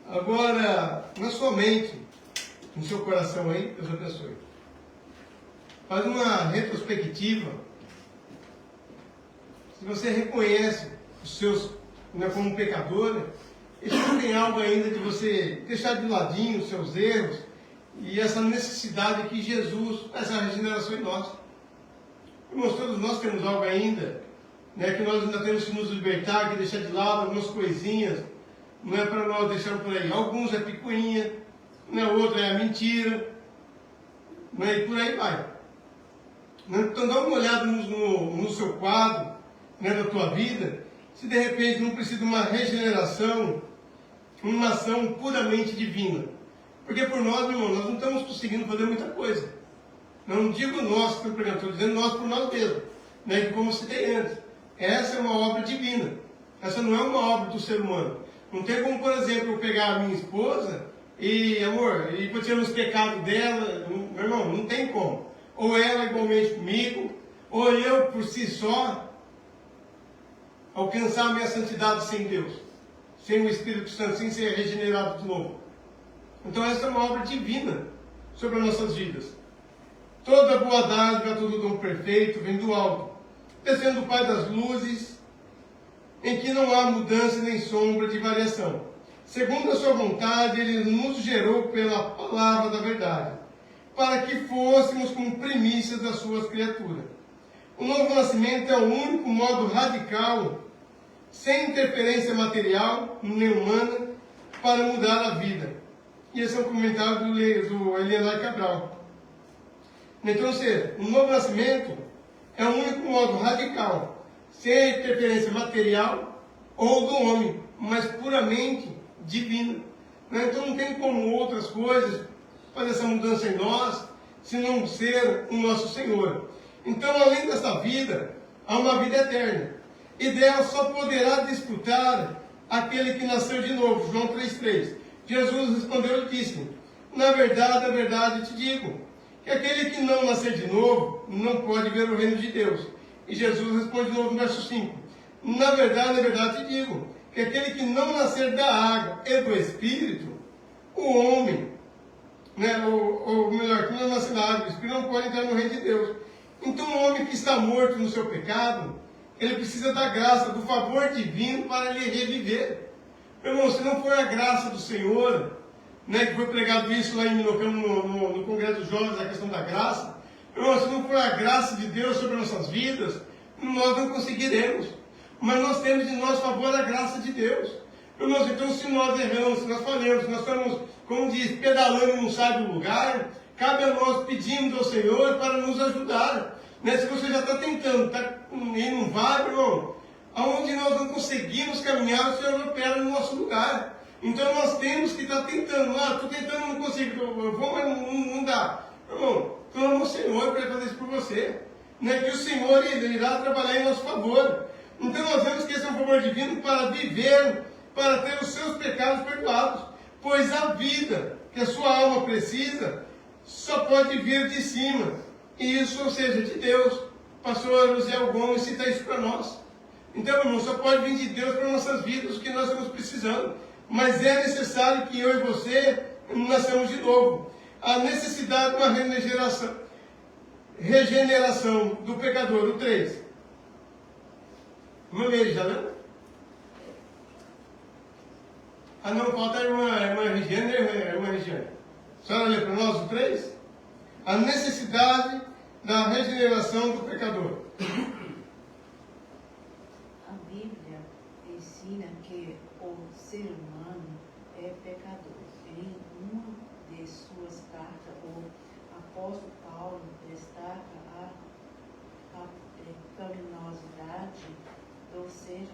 Agora, na sua mente, no seu coração aí, Deus abençoe. Faz uma retrospectiva. Se você reconhece os seus, como pecador, isso não tem algo ainda de você deixar de ladinho os seus erros e essa necessidade que Jesus, essa regeneração em nós. Irmãos, todos nós temos algo ainda, né, que nós ainda temos que nos libertar, que deixar de lado algumas coisinhas, não é para nós deixarmos por aí. Alguns é picuinha, outro é a mentira, e por aí vai. Então dá uma olhada no seu quadro, da tua vida, se de repente não precisa de uma regeneração, uma ação puramente divina. Porque por nós, irmão, nós não estamos conseguindo fazer muita coisa. Não digo nós que estamos pregando, estou dizendo nós por nós mesmos, que como citei antes. Essa é uma obra divina. Essa não é uma obra do ser humano. Não tem como, por exemplo, eu pegar a minha esposa e, amor, e tirar os pecados dela. Meu irmão, não tem como. Ou ela igualmente comigo, ou eu por si só alcançar a minha santidade sem Deus, sem o Espírito Santo, sem ser regenerado de novo. Então essa é uma obra divina sobre as nossas vidas. Toda boa dádiva, todo dom perfeito vem do alto, descendo do Pai das luzes, em que não há mudança nem sombra de variação. Segundo a sua vontade, Ele nos gerou pela palavra da verdade, para que fôssemos como primícias das suas criaturas. O novo nascimento é o único modo radical, sem interferência material nem humana, para mudar a vida. E esse é um comentário do Elianai Cabral. Então, o novo nascimento é o único modo radical, sem interferência material ou do homem, mas puramente divina. Então não tem como outras coisas fazer essa mudança em nós, se não ser o nosso Senhor. Então, além dessa vida, há uma vida eterna. E dela só poderá desfrutar aquele que nasceu de novo. João 3,3. Jesus respondeu e disse: na verdade te digo, que aquele que não nascer de novo, não pode ver o reino de Deus. E Jesus responde de novo no verso 5. Na verdade te digo, que aquele que não nascer da água e do Espírito, o homem, ou melhor, que não nascer da água e do Espírito, não pode entrar no reino de Deus. Então o homem que está morto no seu pecado, ele precisa da graça, do favor divino para ele reviver. Meu irmão, se não for a graça do Senhor, que foi pregado isso lá no Congresso dos Jovens, a questão da graça, meu irmão, se não for a graça de Deus sobre nossas vidas, nós não conseguiremos. Mas nós temos de nosso favor a graça de Deus. Meu irmão, então se nós erramos, se nós falhamos, se nós estamos, como diz, pedalando e não sai do lugar, cabe a nós pedirmos ao Senhor para nos ajudar. Se você já está tentando e não vai, meu irmão, aonde nós não conseguimos caminhar, o Senhor opera no nosso lugar. Então nós temos que estar tentando. Estou tentando, não consigo, eu vou, mas não dá. Meu irmão, clama ao Senhor para Ele fazer isso por você. Que o Senhor irá trabalhar em nosso favor. Então nós vemos que esse é um favor divino para viver, para ter os seus pecados perdoados. Pois a vida que a sua alma precisa só pode vir de cima. E isso, ou seja, de Deus. Pastor José Gomes cita isso para nós. Então, meu irmão, só pode vir de Deus para nossas vidas o que nós estamos precisando. Mas é necessário que eu e você nasçamos de novo. A necessidade de uma regeneração do pecador, o 3. Uma vez, já leu? Não, falta a irmã Regiane, irmã Regiane. A senhora lê para nós o 3? A necessidade da regeneração do pecador. A Bíblia ensina que o ser humano é pecador. Em uma de suas cartas, o apóstolo Paulo destaca a pecaminosidade do ser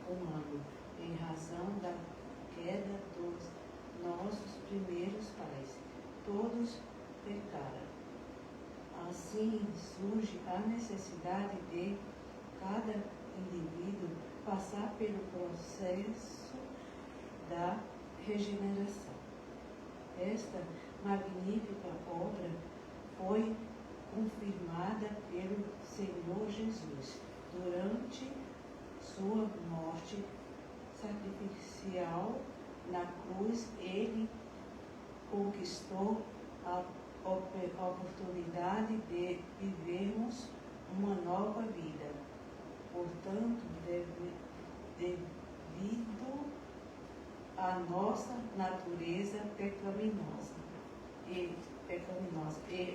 humano em razão da queda dos nossos primeiros pais. Todos pecaram. Assim surge a necessidade de cada indivíduo passar pelo processo da regeneração. Esta magnífica obra foi confirmada pelo Senhor Jesus durante sua morte sacrificial na cruz. Ele conquistou a oportunidade de vivermos uma nova vida. Portanto, devido à nossa natureza pecaminosa e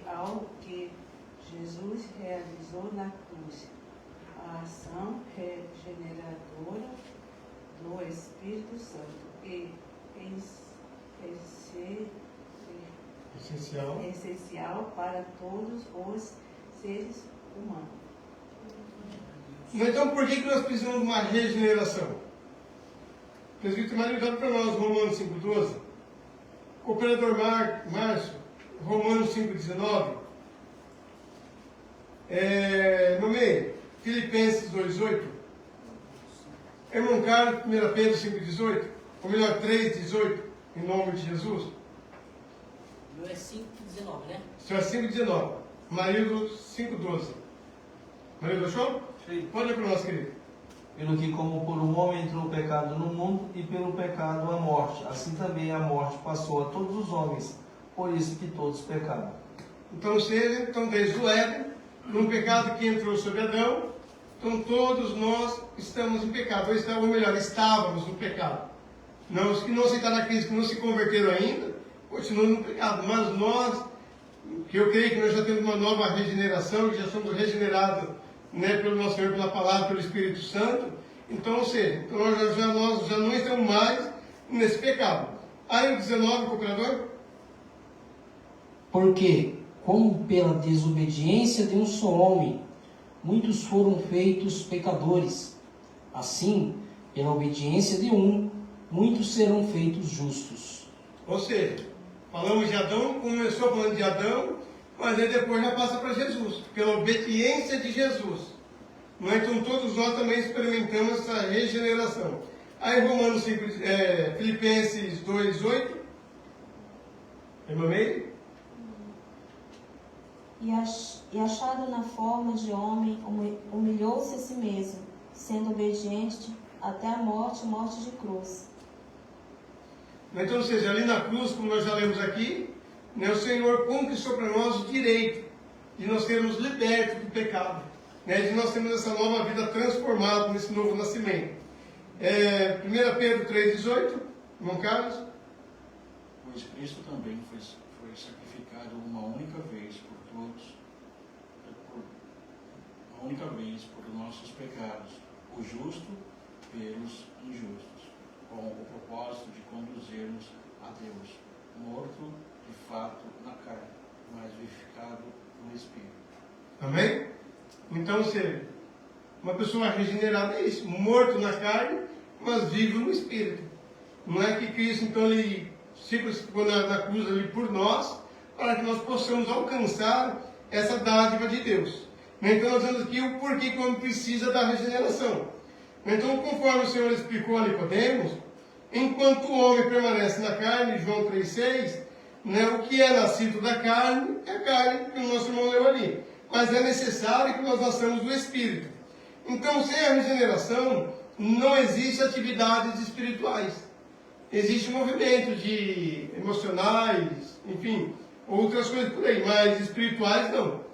ao que Jesus realizou na cruz, a ação regeneradora do Espírito Santo é essencial para todos os seres humanos. Então, por que nós precisamos de uma regeneração? O presbítero Mário dá para nós Romanos 5,12. O operador Márcio, Romanos 5,19. No meio, Filipenses 2,8. Irmão Carlos, 1 Pedro 5,18. Ou melhor, 3,18. Em nome de Jesus. O meu é 5,19, né? O seu é 5,19. Marido 5,12. Marido achou? Sim. Pode ler para nós, querido. Pelo que como por um homem entrou o pecado no mundo, e pelo pecado a morte, assim também a morte passou a todos os homens, por isso que todos pecaram. Então, desde o Éden, num pecado que entrou sobre Adão, então todos nós estamos em pecado, ou melhor, estávamos no pecado. Não, os que não aceitaram a Cristo, que não se converteram ainda, continuam no pecado. Mas nós, que eu creio que nós já temos uma nova regeneração, que já somos regenerados, pelo nosso Senhor, pela palavra, pelo Espírito Santo. Então, ou seja, então nós já não estamos mais nesse pecado. Aí o 19, cooperador. Porque, como pela desobediência de um só homem, muitos foram feitos pecadores, assim, pela obediência de um, muitos serão feitos justos. Ou seja, falamos de Adão, começou falando de Adão, mas aí depois já passa para Jesus, pela obediência de Jesus. Não é? Então todos nós também experimentamos essa regeneração. Aí Romanos 5, Filipenses 2:8. Irmã Meire? E achado na forma de homem, humilhou-se a si mesmo, sendo obediente até a morte de cruz. Então, ou seja, ali na cruz, como nós já lemos aqui, né, o Senhor conquistou para nós o direito de nós sermos libertos do pecado, né, de nós termos essa nova vida transformada nesse novo nascimento. 1 Pedro 3,18, irmão Carlos? Pois Cristo também foi sacrificado uma única vez por todos, uma única vez por nossos pecados, o justo pelos injustos, com o propósito de conduzirmos a Deus, morto de fato na carne, mas vivificado no Espírito. Amém? Então, uma pessoa regenerada é isso, morto na carne, mas vivo no Espírito. Não é que Cristo, então, ele se crucificou na cruz ali por nós, para que nós possamos alcançar essa dádiva de Deus. Então, nós vemos aqui o porquê que o homem precisa da regeneração. Então, conforme o Senhor explicou a Nicodemos, enquanto o homem permanece na carne, João 3,6, né, o que é nascido da carne é a carne, que o nosso irmão leu ali. Mas é necessário que nós nasçamos do Espírito. Então, sem a regeneração, não existe atividades espirituais. Existe movimento de emocionais, enfim, outras coisas por aí, mas espirituais não.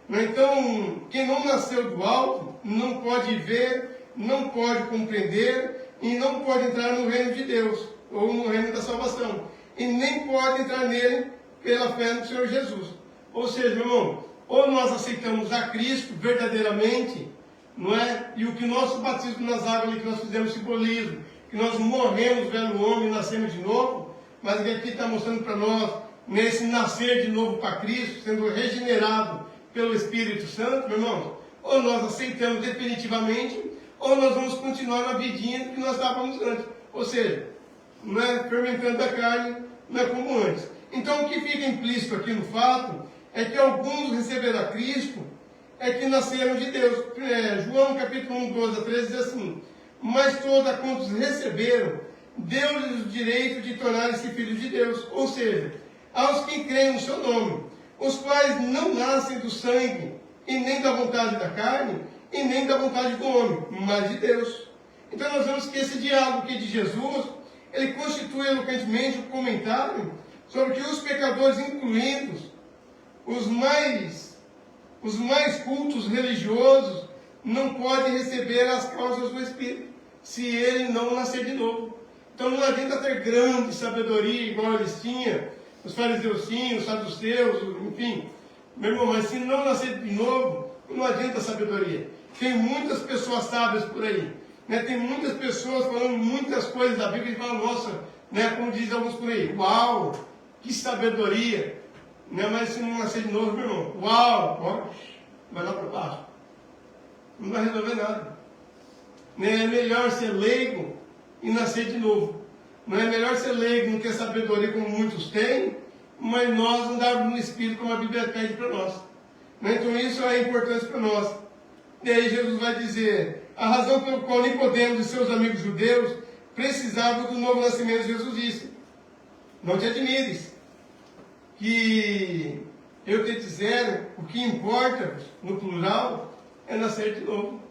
Então, quem não nasceu do alto, não pode ver, não pode compreender e não pode entrar no reino de Deus, ou no reino da salvação. E nem pode entrar nele pela fé no Senhor Jesus. Ou seja, meu irmão, ou nós aceitamos a Cristo verdadeiramente, não é? E o que o nosso batismo nas águas ali, que nós fizemos simbolismo, que nós morremos velho homem e nascemos de novo, mas que aqui está mostrando para nós, nesse nascer de novo para Cristo, sendo regenerado pelo Espírito Santo, meu irmão, ou nós aceitamos definitivamente, ou nós vamos continuar na vidinha que nós estávamos antes. Ou seja, não é fermentando a carne, não é como antes. Então o que fica implícito aqui no fato é que alguns receberam a Cristo, é que nasceram de Deus. João capítulo 1, 12 a 13 diz assim: mas todos quantos receberam, deu-lhes o direito de tornarem-se filhos de Deus, ou seja, aos que creem no seu nome, os quais não nascem do sangue, e nem da vontade da carne, e nem da vontade do homem, mas de Deus. Então nós vemos que esse diálogo aqui de Jesus, ele constitui eloquentemente um comentário sobre que os pecadores, incluindo os mais cultos religiosos, não podem receber as causas do Espírito, se ele não nascer de novo. Então não adianta ter grande sabedoria, igual eles tinham, os fariseus tinham, os saduceus, enfim. Meu irmão, mas se não nascer de novo, não adianta sabedoria. Tem muitas pessoas sábias por aí, né? Tem muitas pessoas falando muitas coisas da Bíblia e falam, nossa, né? Como diz alguns por aí, uau, que sabedoria, né? Mas se não nascer de novo, meu irmão, uau, ó, vai lá para baixo. Não vai resolver nada. É melhor ser leigo e nascer de novo. Não é melhor ser leigo, não ter sabedoria como muitos têm, mas nós andarmos no Espírito como a Bíblia pede para nós. Então isso é importante para nós. E aí Jesus vai dizer, a razão pela qual Nicodemos e seus amigos judeus precisavam do novo nascimento, Jesus disse, não te admires, que eu te disser, o que importa, no plural, é nascer de novo.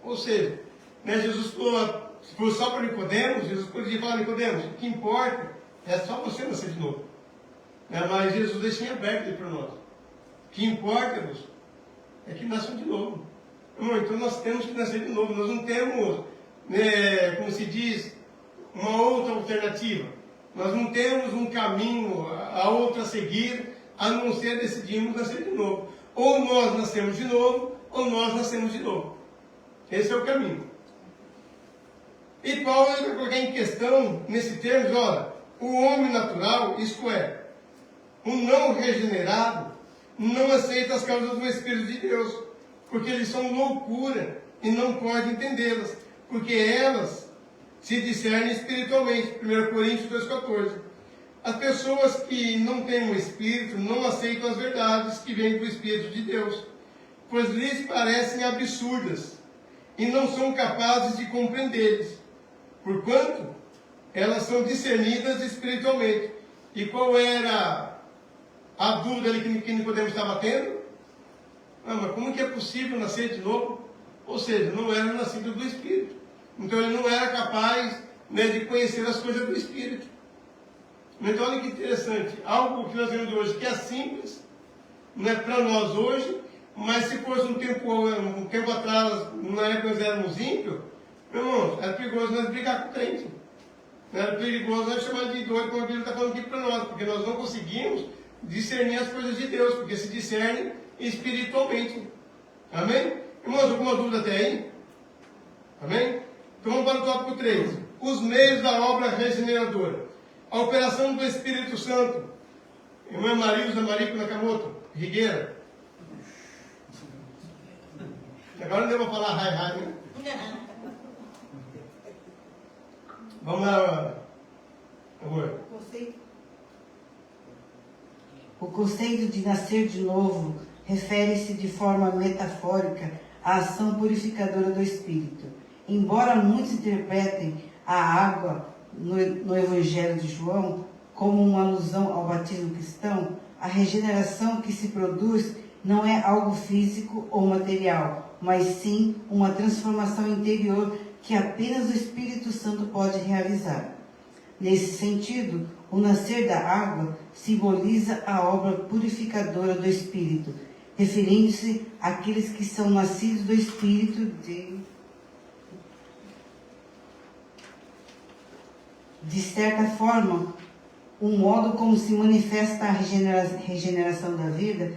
Ou seja, né, Jesus falou, se for só para Nicodemos, Jesus poderia falar, Nicodemos, o que importa é só você nascer de novo. Mas Jesus deixa em aberto para nós. O que importa-nos é que nasçam de novo. Então nós temos que nascer de novo. Nós não temos, como se diz, uma outra alternativa. Nós não temos um caminho a outro a seguir, a não ser decidirmos nascer de novo. Ou nós nascemos de novo, ou nós nascemos de novo. Esse é o caminho. E Paulo vai colocar em questão, nesse termo, olha, o homem natural, isto é, o não regenerado, não aceita as causas do Espírito de Deus, porque eles são loucura e não pode entendê-las, porque elas se discernem espiritualmente. 1 Coríntios 2,14. As pessoas que não têm o Espírito não aceitam as verdades que vêm do Espírito de Deus, pois lhes parecem absurdas e não são capazes de compreendê-las, porquanto elas são discernidas espiritualmente. E qual era a dúvida ali que Nicodemo estava tendo? Mas como que é possível nascer de novo? Ou seja, não era nascido do Espírito. Então ele não era capaz, né, de conhecer as coisas do Espírito. Então olha que interessante, algo que nós vemos hoje que é simples, não é para nós hoje, mas se fosse um tempo atrás, na época nós éramos ímpios, meu irmão, era perigoso nós brigar com o crente. Era perigoso nós chamar de doido, como a Bíblia está falando aqui para nós, porque nós não conseguimos discernir as coisas de Deus, porque se discerne espiritualmente. Amém? Irmãos, alguma dúvida até aí? Amém? Então vamos para o tópico 3. Os meios da obra regeneradora. A operação do Espírito Santo. Irmã Marilza Marico Nakamoto, Rigueira. Agora não deu para falar rai, né? Vamos lá, amor. O conceito de nascer de novo refere-se de forma metafórica à ação purificadora do Espírito. Embora muitos interpretem a água no Evangelho de João como uma alusão ao batismo cristão, a regeneração que se produz não é algo físico ou material, mas sim uma transformação interior que apenas o Espírito Santo pode realizar. Nesse sentido, o nascer da água simboliza a obra purificadora do Espírito, referindo-se àqueles que são nascidos do Espírito de certa forma, o modo como se manifesta a regeneração da vida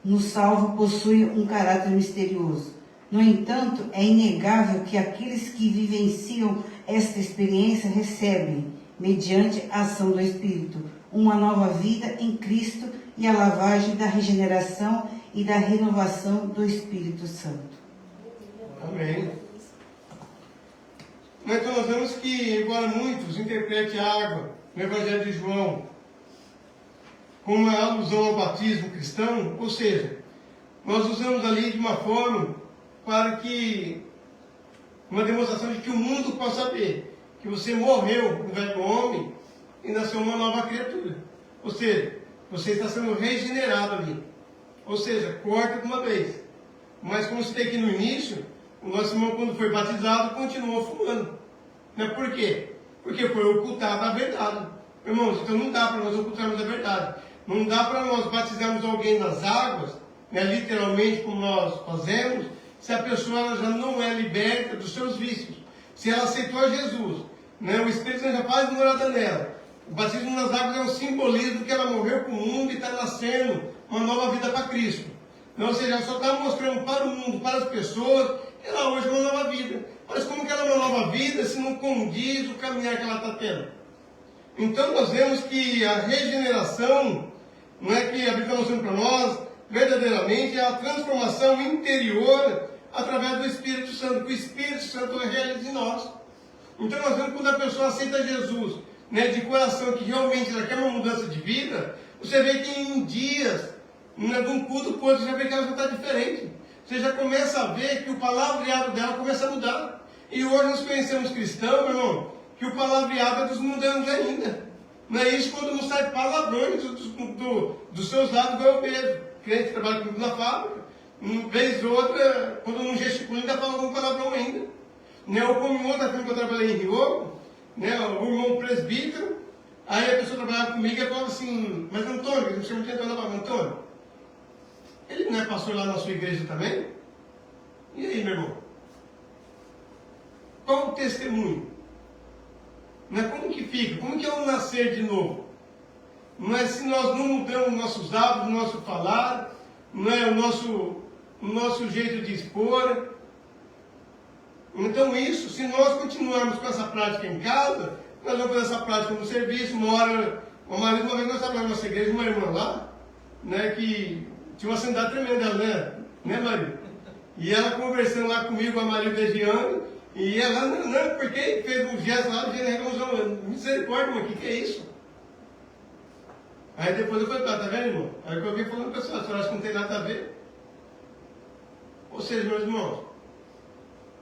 no salvo possui um caráter misterioso. No entanto, é inegável que aqueles que vivenciam esta experiência recebem, mediante a ação do Espírito, uma nova vida em Cristo e a lavagem da regeneração e da renovação do Espírito Santo. Amém. Então nós vemos que, embora muitos interpretem a água no Evangelho de João como uma alusão ao batismo cristão, ou seja, nós usamos ali de uma forma para que uma demonstração de que o mundo possa ver que você morreu no velho homem e nasceu uma nova criatura. Ou seja, você está sendo regenerado ali. Ou seja, corta de uma vez. Mas como citei aqui no início, o nosso irmão, quando foi batizado, continuou fumando. Né? Por quê? Porque foi ocultada a verdade. Irmãos, então não dá para nós ocultarmos a verdade. Não dá para nós batizarmos alguém nas águas, né, literalmente como nós fazemos, se a pessoa já não é liberta dos seus vícios. Se ela aceitou a Jesus, né, o Espírito Santo já faz morada nela. O batismo nas águas é um simbolismo que ela morreu com o mundo e está nascendo uma nova vida para Cristo. Então, ou seja, ela só está mostrando para o mundo, para as pessoas, que ela hoje é uma nova vida. Mas como que ela é uma nova vida se não condiz o caminhar que ela está tendo? Então nós vemos que a regeneração, não é que a Bíblia está mostrando para nós, verdadeiramente é a transformação interior através do Espírito Santo, que o Espírito Santo realiza em nós. Então nós vemos que quando a pessoa aceita Jesus, né, de coração, que realmente ela quer uma mudança de vida, você vê que em dias, né, de um culto para o outro, você vê que ela já está diferente. Você já começa a ver que o palavreado dela começa a mudar. E hoje nós conhecemos cristãos, meu irmão, que o palavreado é dos mundanos ainda. Não é isso quando não sai palavrões dos seus lábios, igual eu vejo. Crente que trabalha comigo na fábrica, uma vez ou outra, quando não gesticula, ainda fala algum palavrão ainda. Né? Ou como em outra firma que eu trabalhei em Rio, né, o irmão presbítero, aí a pessoa trabalhava comigo e falava assim, mas Antônio, a gente chama de Antônio, ele não é pastor lá na sua igreja também? E aí, meu irmão? Qual o testemunho? Não é como que fica? Como que é o nascer de novo? Não é se nós não mudamos nossos hábitos, o nosso falar, não é o nosso jeito de expor. Então isso, se nós continuarmos com essa prática em casa, nós vamos fazer essa prática no serviço. Uma vez nós estávamos na nossa igreja, uma irmã lá, né, que tinha uma sanidade tremenda, né Maria? E ela conversando lá comigo, a Maria Begiano, e ela, não, porque fez um gesto lá, de reclamou, misericórdia, mas o que é isso? Aí depois eu falei, tá vendo, irmão? Aí eu vi falando, pessoal, a senhora acha que não tem nada a ver? Ou seja, meus irmãos,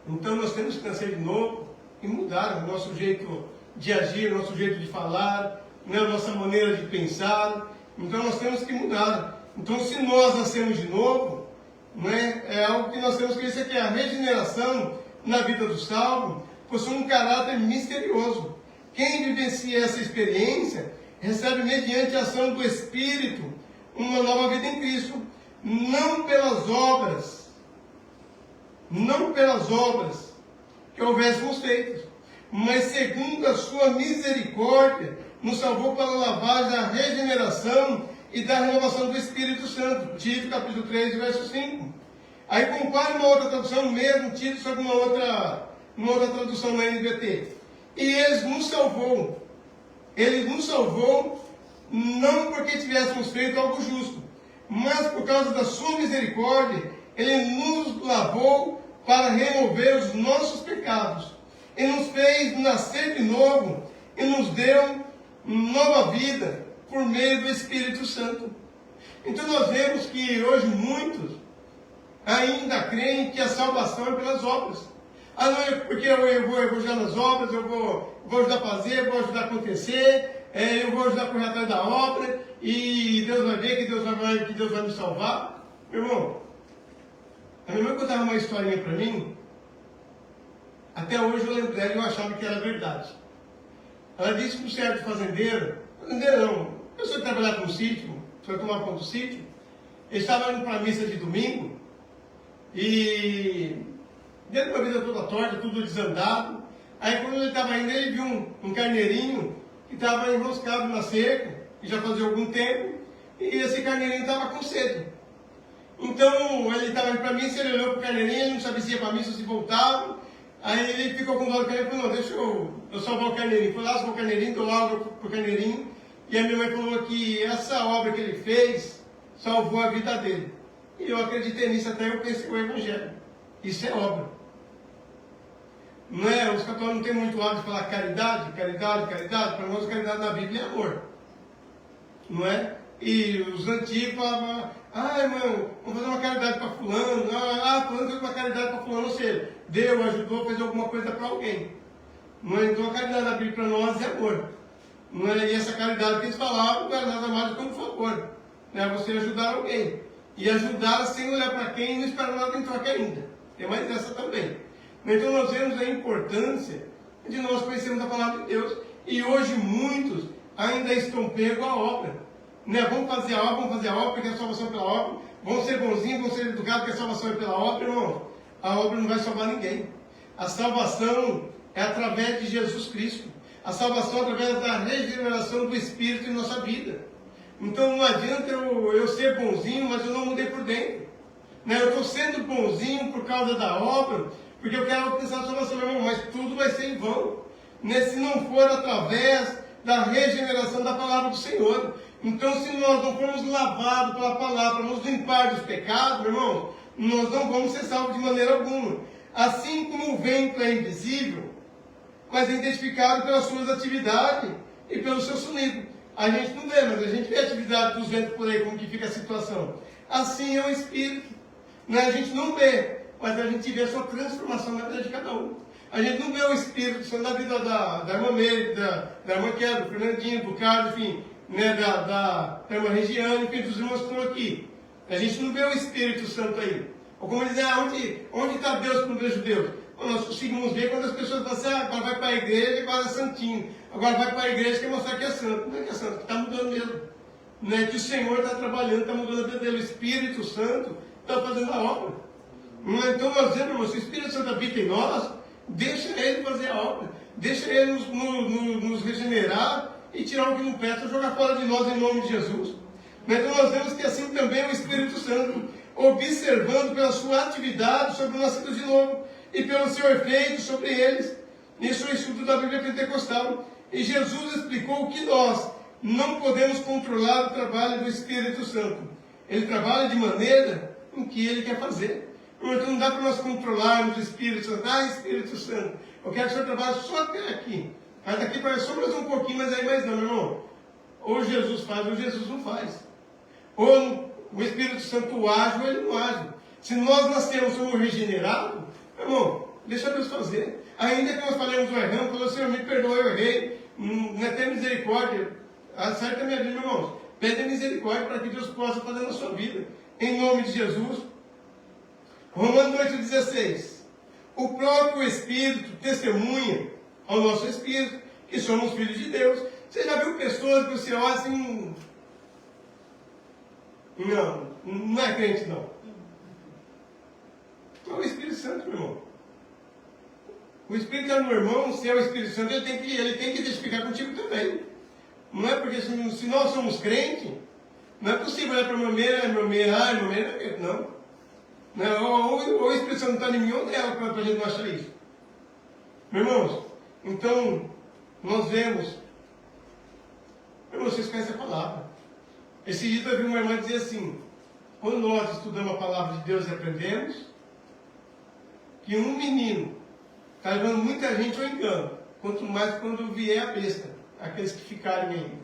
então nós temos que nascer de novo e mudar o nosso jeito de agir, o nosso jeito de falar, né, a nossa maneira de pensar. Então nós temos que mudar. Então se nós nascemos de novo, né, é algo que nós temos que ver, isso aqui é a regeneração na vida do salvo, possui um caráter misterioso. Quem vivencia essa experiência recebe mediante a ação do Espírito uma nova vida em Cristo, não pelas obras que houvéssemos feito, mas segundo a sua misericórdia, nos salvou para a lavagem, a regeneração e da renovação do Espírito Santo. Tito, capítulo 3, verso 5. Aí compare uma outra tradução, o mesmo Tito, só que uma outra tradução na NVT. E Ele nos salvou não porque tivéssemos feito algo justo, mas por causa da sua misericórdia, Ele nos lavou para remover os nossos pecados. Ele nos fez nascer de novo e nos deu nova vida por meio do Espírito Santo. Então nós vemos que hoje muitos ainda creem que a salvação é pelas obras. Ah, não, porque eu vou ajudar nas obras, eu vou ajudar a fazer, eu vou ajudar a acontecer, eu vou ajudar a correr atrás da obra, e Deus vai ver que Deus vai me salvar. Meu irmão, a minha mãe contava uma historinha para mim, até hoje eu lembro dela e eu achava que era verdade. Ela disse que um certo fazendeiro não, eu sou que trabalhava no sítio, foi tomar conta do sítio, ele estava indo para a missa de domingo, e dentro da vida toda torta, tudo desandado. Aí quando ele estava indo, ele viu um carneirinho que estava enroscado na cerca, que já fazia algum tempo, e esse carneirinho estava com sede. Então ele estava indo para a missa, ele olhou para o carneirinho, ele não sabia se ia para a missa ou se voltava. Aí ele ficou com dó do carneirinho e falou, não, deixa eu salvar o carneirinho. Foi lá, salvou o carneirinho, deu água para o carneirinho, e a minha mãe falou que essa obra que ele fez salvou a vida dele. E eu acreditei nisso, até eu pensei o Evangelho. Isso é obra. Não é? Os católicos não têm muito hábito de falar caridade. Para nós, caridade na Bíblia é amor. Não é? E os antigos falavam, irmão, vamos fazer uma caridade para fulano. Fulano fez uma caridade para fulano, ou seja, deu, ajudou, fez alguma coisa para alguém. Não é? Então a caridade da Bíblia para nós é amor. Não é? E essa caridade que eles falavam não era nada mais do que um favor. Não é você ajudar alguém. E ajudar sem olhar para quem e não esperar nada em troca ainda. Tem mais essa também. Então nós vemos a importância de nós conhecermos a palavra de Deus. E hoje muitos ainda estão pegos à obra. Né? Vamos fazer a obra, porque a salvação é pela obra. Vão ser bonzinhos, vão ser educados, porque a salvação é pela obra, irmão. A obra não vai salvar ninguém. A salvação é através de Jesus Cristo. A salvação é através da regeneração do Espírito em nossa vida. Então não adianta eu ser bonzinho, mas eu não mudei por dentro. Né? Eu estou sendo bonzinho por causa da obra, porque eu quero alcançar a salvação, meu irmão, mas tudo vai ser em vão. Né? Se não for através da regeneração da palavra do Senhor. Então se nós não formos lavados pela palavra, nos limpar dos pecados, meu irmão, nós não vamos ser salvos de maneira alguma. Assim como o vento é invisível, mas é identificado pelas suas atividades e pelo seu sonido. A gente não vê, mas a gente vê a atividade dos ventos por aí, como que fica a situação. Assim é o Espírito. Né? A gente não vê, mas a gente vê a sua transformação na vida de cada um. A gente não vê o Espírito Santo na vida da irmã Meire, da irmã Queda, do Fernandinho, do Carlos, enfim, né? da irmã Regiane, enfim, dos irmãos que estão aqui. A gente não vê o Espírito Santo aí. Ou como dizem, onde está Deus que não vejo Deus? Nós conseguimos ver quando as pessoas falam assim, agora vai para a igreja e agora é santinho. Agora vai para a igreja e quer mostrar que é santo. Não é que é santo, está mudando mesmo. Não é que o Senhor está trabalhando, está mudando a vida dele. O Espírito Santo está fazendo a obra. Então nós dizemos, irmão, se o Espírito Santo habita em nós, deixa ele fazer a obra. Deixa ele nos regenerar e tirar o que não presta, jogar fora de nós em nome de Jesus. Então nós vemos que assim também o Espírito Santo, observando pela sua atividade sobre o nascido de novo, e pelo seu efeito sobre eles. Isso é o estudo da Bíblia Pentecostal. E Jesus explicou que nós não podemos controlar o trabalho do Espírito Santo. Ele trabalha de maneira em que ele quer fazer. Então não dá para nós controlarmos o Espírito Santo. Espírito Santo, eu quero que o Senhor trabalhe só até aqui. Aí daqui para só mais um pouquinho, mas aí mais não, meu irmão. ou Jesus faz ou Jesus não faz. Ou o Espírito Santo age ou ele não age. Se nós nascemos como regenerados, irmão, deixa Deus fazer. Ainda que nós falemos o erramos, falou, Senhor, me perdoa, eu errei, não é ter misericórdia. Acerta a minha vida, irmãos. Pede misericórdia para que Deus possa fazer na sua vida. Em nome de Jesus. Romanos 8,16. O próprio Espírito testemunha ao nosso Espírito que somos filhos de Deus. Você já viu pessoas que você olha assim... Não é crente, não. É o Espírito Santo, meu irmão. O Espírito Santo, meu irmão, se é o Espírito Santo, ele tem que testificar contigo também. Não é porque se nós somos crentes, não é possível olhar para meu meio, não. Ou o Espírito Santo está em mim ou nela, para a gente não achar isso. Meus irmãos, então, nós vemos, vocês conhecem a palavra. Esse dia eu vi uma irmã dizer assim, quando nós estudamos a palavra de Deus e aprendemos, que um menino está levando muita gente ao engano, quanto mais quando vier a besta, aqueles que ficarem ainda.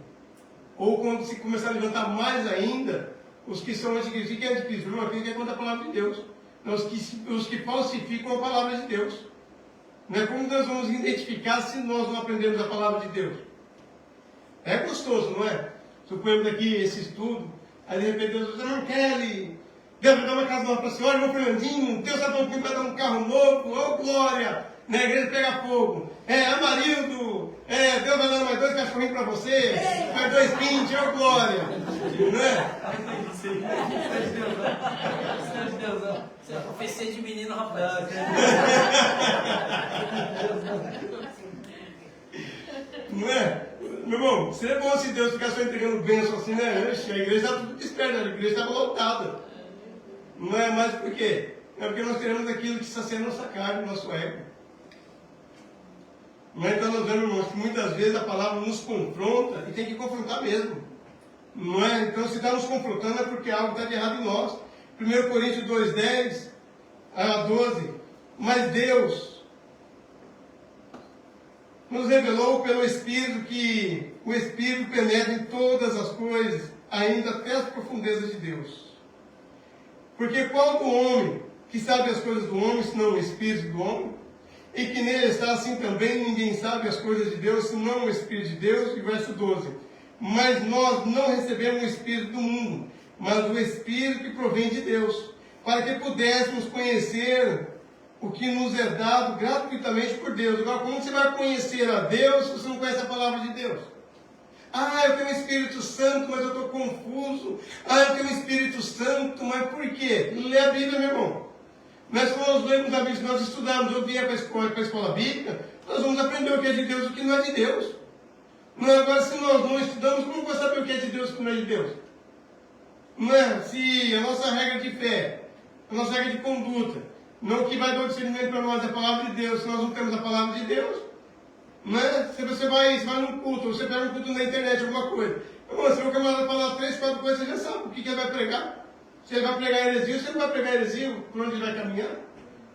Ou quando se começar a levantar mais ainda, os que são anticristos. O que é anticristo? Aquele que é contra a palavra de Deus. Os que falsificam a palavra de Deus. Não é como nós vamos identificar se nós não aprendemos a palavra de Deus. É gostoso, não é? Suponhamos aqui esse estudo, aí de repente Deus diz, não Kelly, Deus vai dar uma casa nova para a senhora, irmão Fernandinho, Deus vai dar um carro novo, ô glória, na igreja pega fogo. Amarildo, Deus vai dar mais 2 cachorrinhos para você, mais 2 pintos, ô glória. Não é? Você é profecia de menino, rapaz. Não é? Meu irmão, seria bom se Deus ficasse só entregando bênção assim, né? A igreja estava tudo desperta, a igreja estava lotada. Não é mais por quê? É porque nós queremos aquilo que sacia a nossa carne, o nosso ego. Não é? Então nós vemos, irmãos, que muitas vezes a palavra nos confronta e tem que confrontar mesmo. Não é? Então se está nos confrontando é porque algo está de errado em nós. 1 Coríntios 2:10 a 12. Mas Deus nos revelou pelo Espírito que o Espírito penetra em todas as coisas, ainda até as profundezas de Deus. Porque qual do homem que sabe as coisas do homem, senão o Espírito do homem? E que nele está assim também, ninguém sabe as coisas de Deus, senão o Espírito de Deus. E verso 12. Mas nós não recebemos o Espírito do mundo, mas o Espírito que provém de Deus, para que pudéssemos conhecer o que nos é dado gratuitamente por Deus. Agora, como você vai conhecer a Deus se você não conhece a palavra de Deus? Eu tenho o Espírito Santo, mas eu estou confuso. Eu tenho o Espírito Santo, mas por quê? Lê a Bíblia, meu irmão. Mas quando nós lemos a Bíblia, nós estudamos, eu vier para a escola bíblica, nós vamos aprender o que é de Deus e o que não é de Deus. Não é? Agora, se nós não estudamos, como vamos saber o que é de Deus e o que não é de Deus? Não é? Se a nossa regra de fé, a nossa regra de conduta, não que vai dar o discernimento para nós é a palavra de Deus, se nós não temos a palavra de Deus, não é? Se você vai num culto, ou você pega um culto na internet, alguma coisa, se o camarada falar 3, 4 coisas, você já sabe o que ele vai pregar. Se ele vai pregar heresia, ou se ele não vai pregar heresia, por onde ele vai caminhar.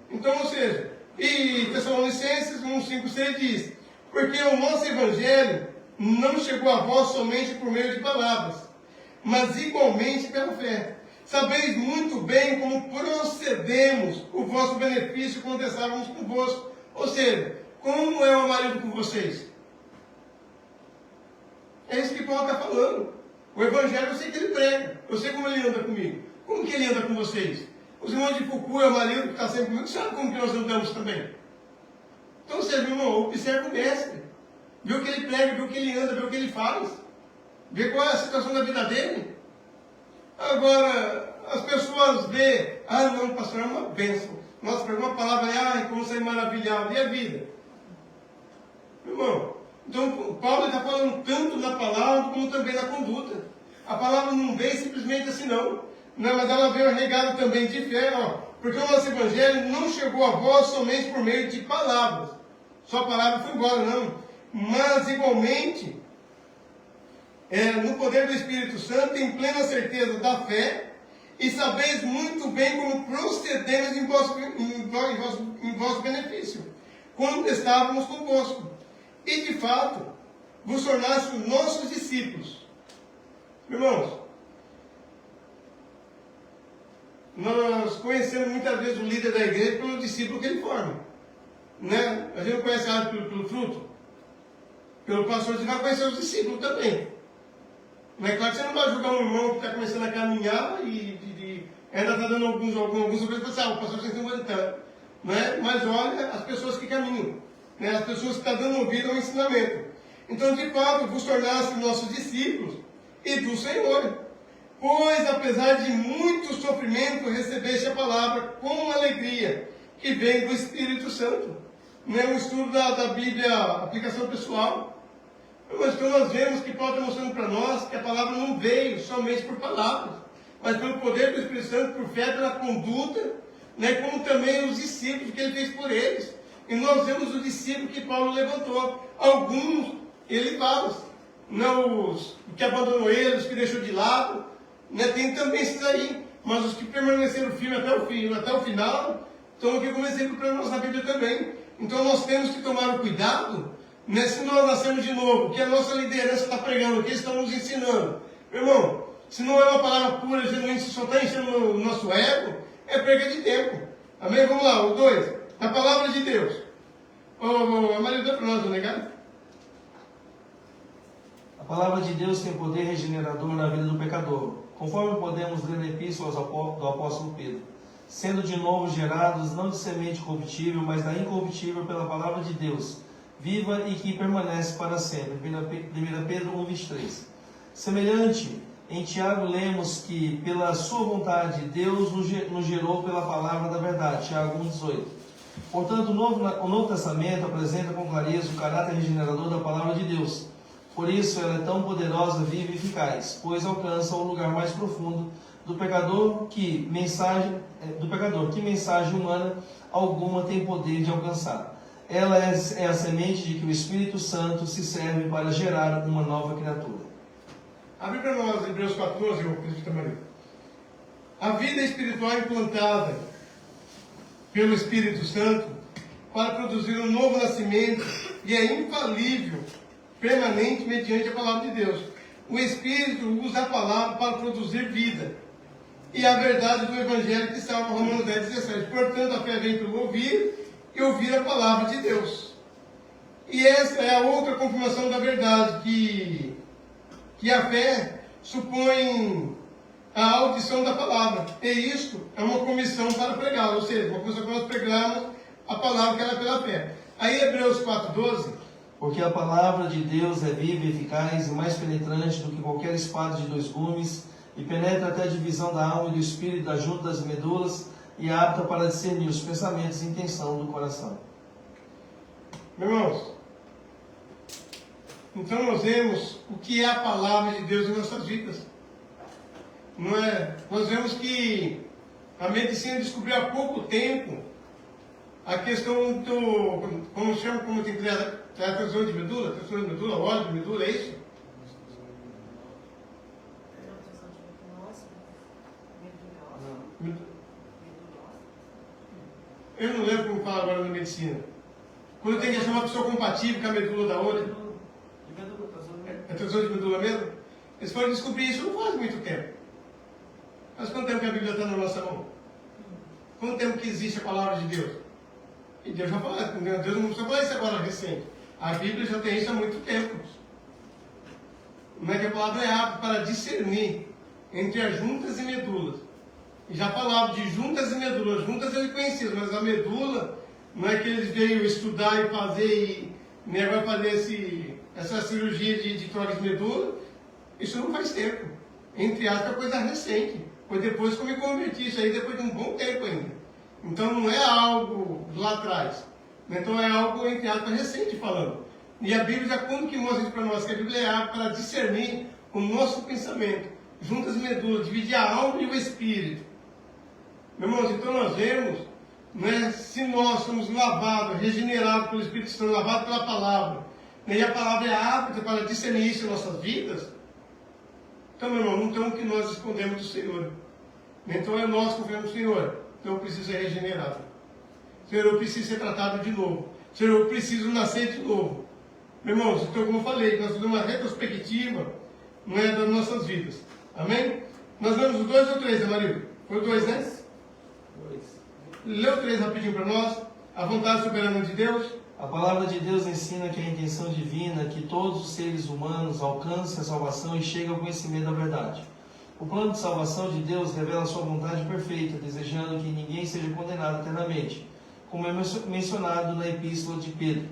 Então, ou seja, e Tessalonicenses 1:5-6 diz, porque o nosso evangelho não chegou a vós somente por meio de palavras, mas igualmente pela fé. Sabeis muito bem como procedemos o vosso benefício quando estávamos convosco. Ou seja, como é o marido com vocês? É isso que Paulo está falando. O evangelho eu sei que ele prega, eu sei como ele anda comigo. Como que ele anda com vocês? Os irmãos de Fuku, o marido que está sempre comigo, sabe como que nós andamos também? Então, ou seja, meu irmão, observa o mestre. Vê o que ele prega, vê o que ele anda, vê o que ele faz. Vê qual é a situação da vida dele. Agora, as pessoas veem, não, pastor, é uma bênção. Nossa, pegou uma palavra, como sair maravilhado. E a vida? Meu irmão, então Paulo está falando tanto na palavra como também na conduta. A palavra não veio simplesmente assim, não. Mas ela veio regada também de fé, porque o nosso evangelho não chegou a vós somente por meio de palavras. Só a palavra foi embora, não. Mas igualmente, no poder do Espírito Santo, em plena certeza da fé, e sabeis muito bem como procedemos em vosso benefício, quando estávamos convosco. E de fato, vos tornaste nossos discípulos, Irmãos, nós conhecemos muitas vezes o líder da igreja pelo discípulo que ele forma. Né? A gente não conhece a árvore pelo fruto. Pelo pastor você vai conhecer os discípulos também. Não é claro que você não vai julgar um irmão que está começando a caminhar e ainda está dando alguns coisas para pensar, o pastor tem que ser né? Mas olha as pessoas que caminham, né? As pessoas que estão dando ouvido ao ensinamento. Então, de fato, vos tornasse nossos discípulos e do Senhor. Pois, apesar de muito sofrimento, recebeste a palavra com alegria, que vem do Espírito Santo. Não é um estudo da Bíblia, aplicação pessoal. Mas então nós vemos que Paulo está mostrando para nós que a palavra não veio somente por palavras, mas pelo poder do Espírito Santo, por fé, pela conduta, né, como também os discípulos que ele fez por eles. E nós vemos os discípulos que Paulo levantou. Alguns ele fala, não os que abandonou ele, os que deixou de lado, né, tem também esses aí. Mas os que permaneceram firmes até o final, estão aqui como exemplo para nós na Bíblia também. Então nós temos que tomar o cuidado, né, se nós nascemos de novo, que a nossa liderança está pregando, o que eles estão nos ensinando. Meu irmão, se não é uma palavra pura, genuína, se só está enchendo o nosso ego, é perda de tempo. Amém? Vamos lá, o 2. A palavra de Deus. A Maria deu para nós, não é? A palavra de Deus tem poder regenerador na vida do pecador, conforme podemos ler na epístola do apóstolo Pedro. Sendo de novo gerados, não de semente corruptível, mas da incorruptível pela palavra de Deus, viva e que permanece para sempre. 1 Pedro 1,23. Semelhante, em Tiago lemos que, pela sua vontade, Deus nos gerou pela palavra da verdade. Tiago 1,18. Portanto, o Novo Testamento apresenta com clareza o caráter regenerador da palavra de Deus. Por isso, ela é tão poderosa, viva e eficaz, pois alcança o lugar mais profundo do pecador que mensagem humana alguma tem poder de alcançar. Ela é a semente de que o Espírito Santo se serve para gerar uma nova criatura. Abre para nós Hebreus 14, eu acredito também. A vida espiritual implantada pelo Espírito Santo para produzir um novo nascimento e é infalível, permanente, mediante a palavra de Deus. O Espírito usa a palavra para produzir vida. E a verdade do Evangelho que salva, Romanos 10, 17. Portanto, a fé vem pelo ouvir e ouvir a palavra de Deus. E essa é a outra confirmação da verdade, que a fé supõe a audição da palavra. E isto é uma comissão para pregá-la, ou seja, uma comissão para nós pregarmos a palavra que ela é pela fé. Aí Hebreus 4,12. Porque a palavra de Deus é viva e eficaz e mais penetrante do que qualquer espada de 2 gumes, e penetra até a divisão da alma e do espírito, das juntas e medulas, e é apta para discernir os pensamentos e intenção do coração. Meus irmãos, então nós vemos o que é a palavra de Deus em nossas vidas. Não é? Nós vemos que a medicina descobriu há pouco tempo a questão do, como tem criado, a transfusão de medula, óleo de medula, é isso? Eu não lembro como fala agora na medicina. Quando tem que achar uma pessoa compatível com a medula da outra. É transfusão de medula mesmo? Eles foram descobrir isso não faz muito tempo. Mas quanto tempo que a Bíblia está na nossa mão? Quanto tempo que existe a palavra de Deus? E Deus já falou, Deus não precisa falar isso agora recente. A Bíblia já tem isso há muito tempo. Não é que a palavra é apta para discernir entre as juntas e medulas. E já falava de juntas e medulas. Juntas ele conhecia, mas a medula não é que eles veio estudar e fazer e vai fazer essa cirurgia de troca de medula. Isso não faz tempo. Entre aspas, é coisa recente. Foi depois que eu me converti, isso aí depois de um bom tempo ainda. Então não é algo lá atrás. Então é algo, entre aspas, recente falando. E a Bíblia já quando que mostra isso para nós, que a Bíblia é apta para discernir o nosso pensamento. Juntas e medulas, dividir a alma e o espírito. Meus irmãos, então nós vemos, né, se nós somos lavados, regenerados pelo Espírito Santo, lavados pela palavra, né, e a palavra é apta para discernir isso em nossas vidas, então, meu irmão, não tem o que nós escondemos do Senhor. Então é nós que confiamos no Senhor. Então eu preciso ser regenerado. Senhor, eu preciso ser tratado de novo. Senhor, eu preciso nascer de novo. Meus irmãos, então como eu falei, nós fizemos uma retrospectiva não é, das nossas vidas. Amém? Nós vemos o 2 ou 3, Amarildo? Foi o 2, né? 2. Lê o 3 rapidinho para nós. A vontade soberana de Deus. A palavra de Deus ensina que a intenção divina é que todos os seres humanos alcancem a salvação e cheguem ao conhecimento da verdade. O plano de salvação de Deus revela a sua vontade perfeita, desejando que ninguém seja condenado eternamente, como é mencionado na Epístola de Pedro.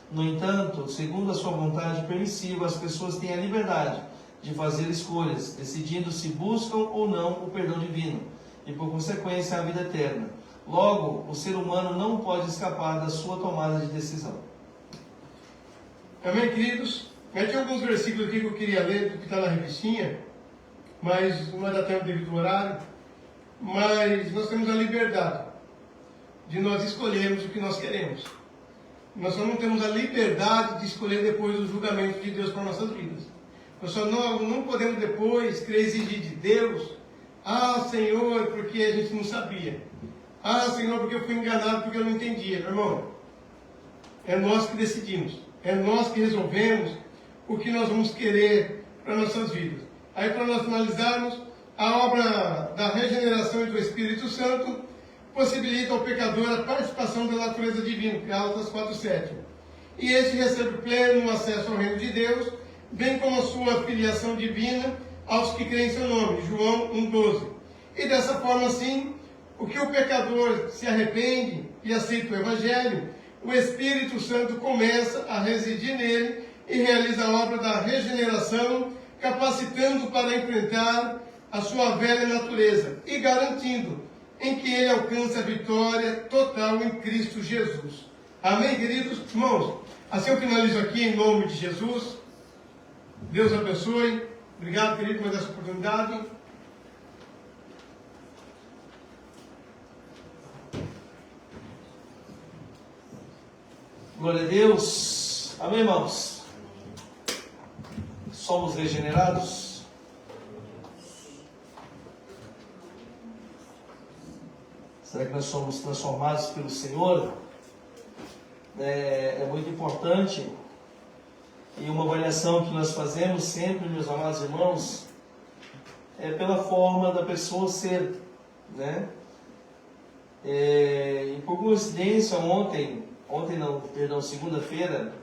No entanto, segundo a sua vontade permissiva, as pessoas têm a liberdade de fazer escolhas, decidindo se buscam ou não o perdão divino, e por consequência a vida eterna. Logo, o ser humano não pode escapar da sua tomada de decisão. Amém, queridos? Tem alguns versículos aqui que eu queria ler, que está na revistinha, mas não vai dar tempo devido ao horário. Mas nós temos a liberdade de nós escolhermos o que nós queremos. Nós só não temos a liberdade de escolher depois o julgamento de Deus para nossas vidas. Nós só não podemos depois querer exigir de Deus: ah, Senhor, porque a gente não sabia. Ah, Senhor, porque eu fui enganado, porque eu não entendia. Meu irmão, é nós que decidimos. É nós que resolvemos o que nós vamos querer para nossas vidas. Aí, para nós finalizarmos, a obra da regeneração e do Espírito Santo possibilita ao pecador a participação da natureza divina, Gálatas 4:7. E este recebe pleno acesso ao reino de Deus, bem como a sua filiação divina aos que creem em seu nome, João 1:12. E dessa forma, assim, o que o pecador se arrepende e aceita o Evangelho, o Espírito Santo começa a residir nele e realiza a obra da regeneração, capacitando para enfrentar a sua velha natureza e garantindo em que ele alcance a vitória total em Cristo Jesus. Amém, queridos irmãos? Assim eu finalizo aqui em nome de Jesus. Deus abençoe. Obrigado, querido, por essa oportunidade. Glória a Deus. Amém, irmãos? Somos regenerados? Será que nós somos transformados pelo Senhor? É muito importante. E uma avaliação que nós fazemos sempre, meus amados irmãos, é pela forma da pessoa ser, né? E por coincidência, segunda-feira,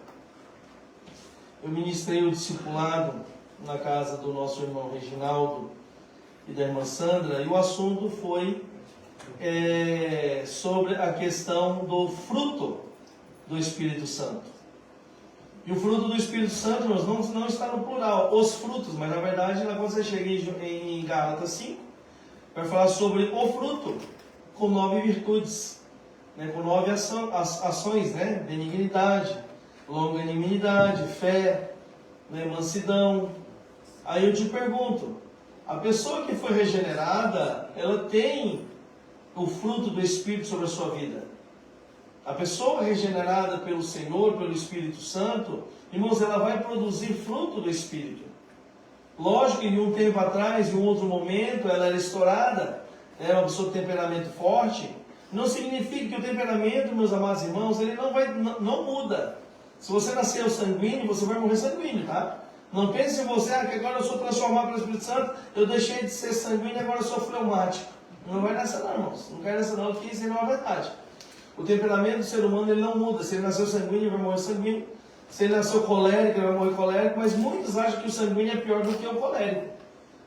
eu ministrei o discipulado na casa do nosso irmão Reginaldo e da irmã Sandra, e o assunto foi sobre a questão do fruto do Espírito Santo. E o fruto do Espírito Santo, irmãos, não está no plural, os frutos, mas na verdade, quando você chega em Gálatas 5, vai falar sobre o fruto, com 9 virtudes, né, com 9 ações, né, benignidade, longanimidade, fé, né, mansidão. Aí eu te pergunto, a pessoa que foi regenerada, ela tem o fruto do Espírito sobre a sua vida? A pessoa regenerada pelo Senhor, pelo Espírito Santo, irmãos, ela vai produzir fruto do Espírito. Lógico que em um tempo atrás, em um outro momento, ela era estourada, era uma pessoa de temperamento forte. Não significa que o temperamento, meus amados irmãos, ele não muda. Se você nasceu sanguíneo, você vai morrer sanguíneo, tá? Não pense em você, que agora eu sou transformado pelo Espírito Santo, eu deixei de ser sanguíneo e agora eu sou fleumático. Não vai nessa não, irmãos. Não quero nessa não, porque isso não é verdade. O temperamento do ser humano ele não muda. Se ele nasceu sanguíneo, ele vai morrer sanguíneo. Se ele nasceu colérico, ele vai morrer colérico. Mas muitos acham que o sanguíneo é pior do que o colérico.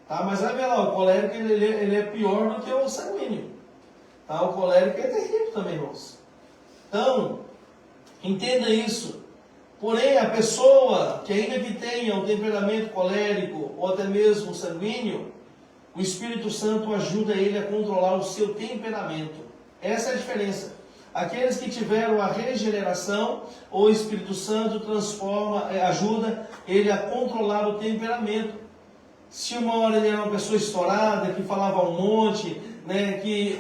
Tá? Mas vai ver lá, o colérico ele é pior do que o sanguíneo. Tá? O colérico é terrível também, irmãos. Então, entenda isso. Porém, a pessoa que ainda que tenha um temperamento colérico ou até mesmo sanguíneo, o Espírito Santo ajuda ele a controlar o seu temperamento. Essa é a diferença. Aqueles que tiveram a regeneração, o Espírito Santo ajuda ele a controlar o temperamento. Se uma hora ele era uma pessoa estourada, que falava um monte, né, que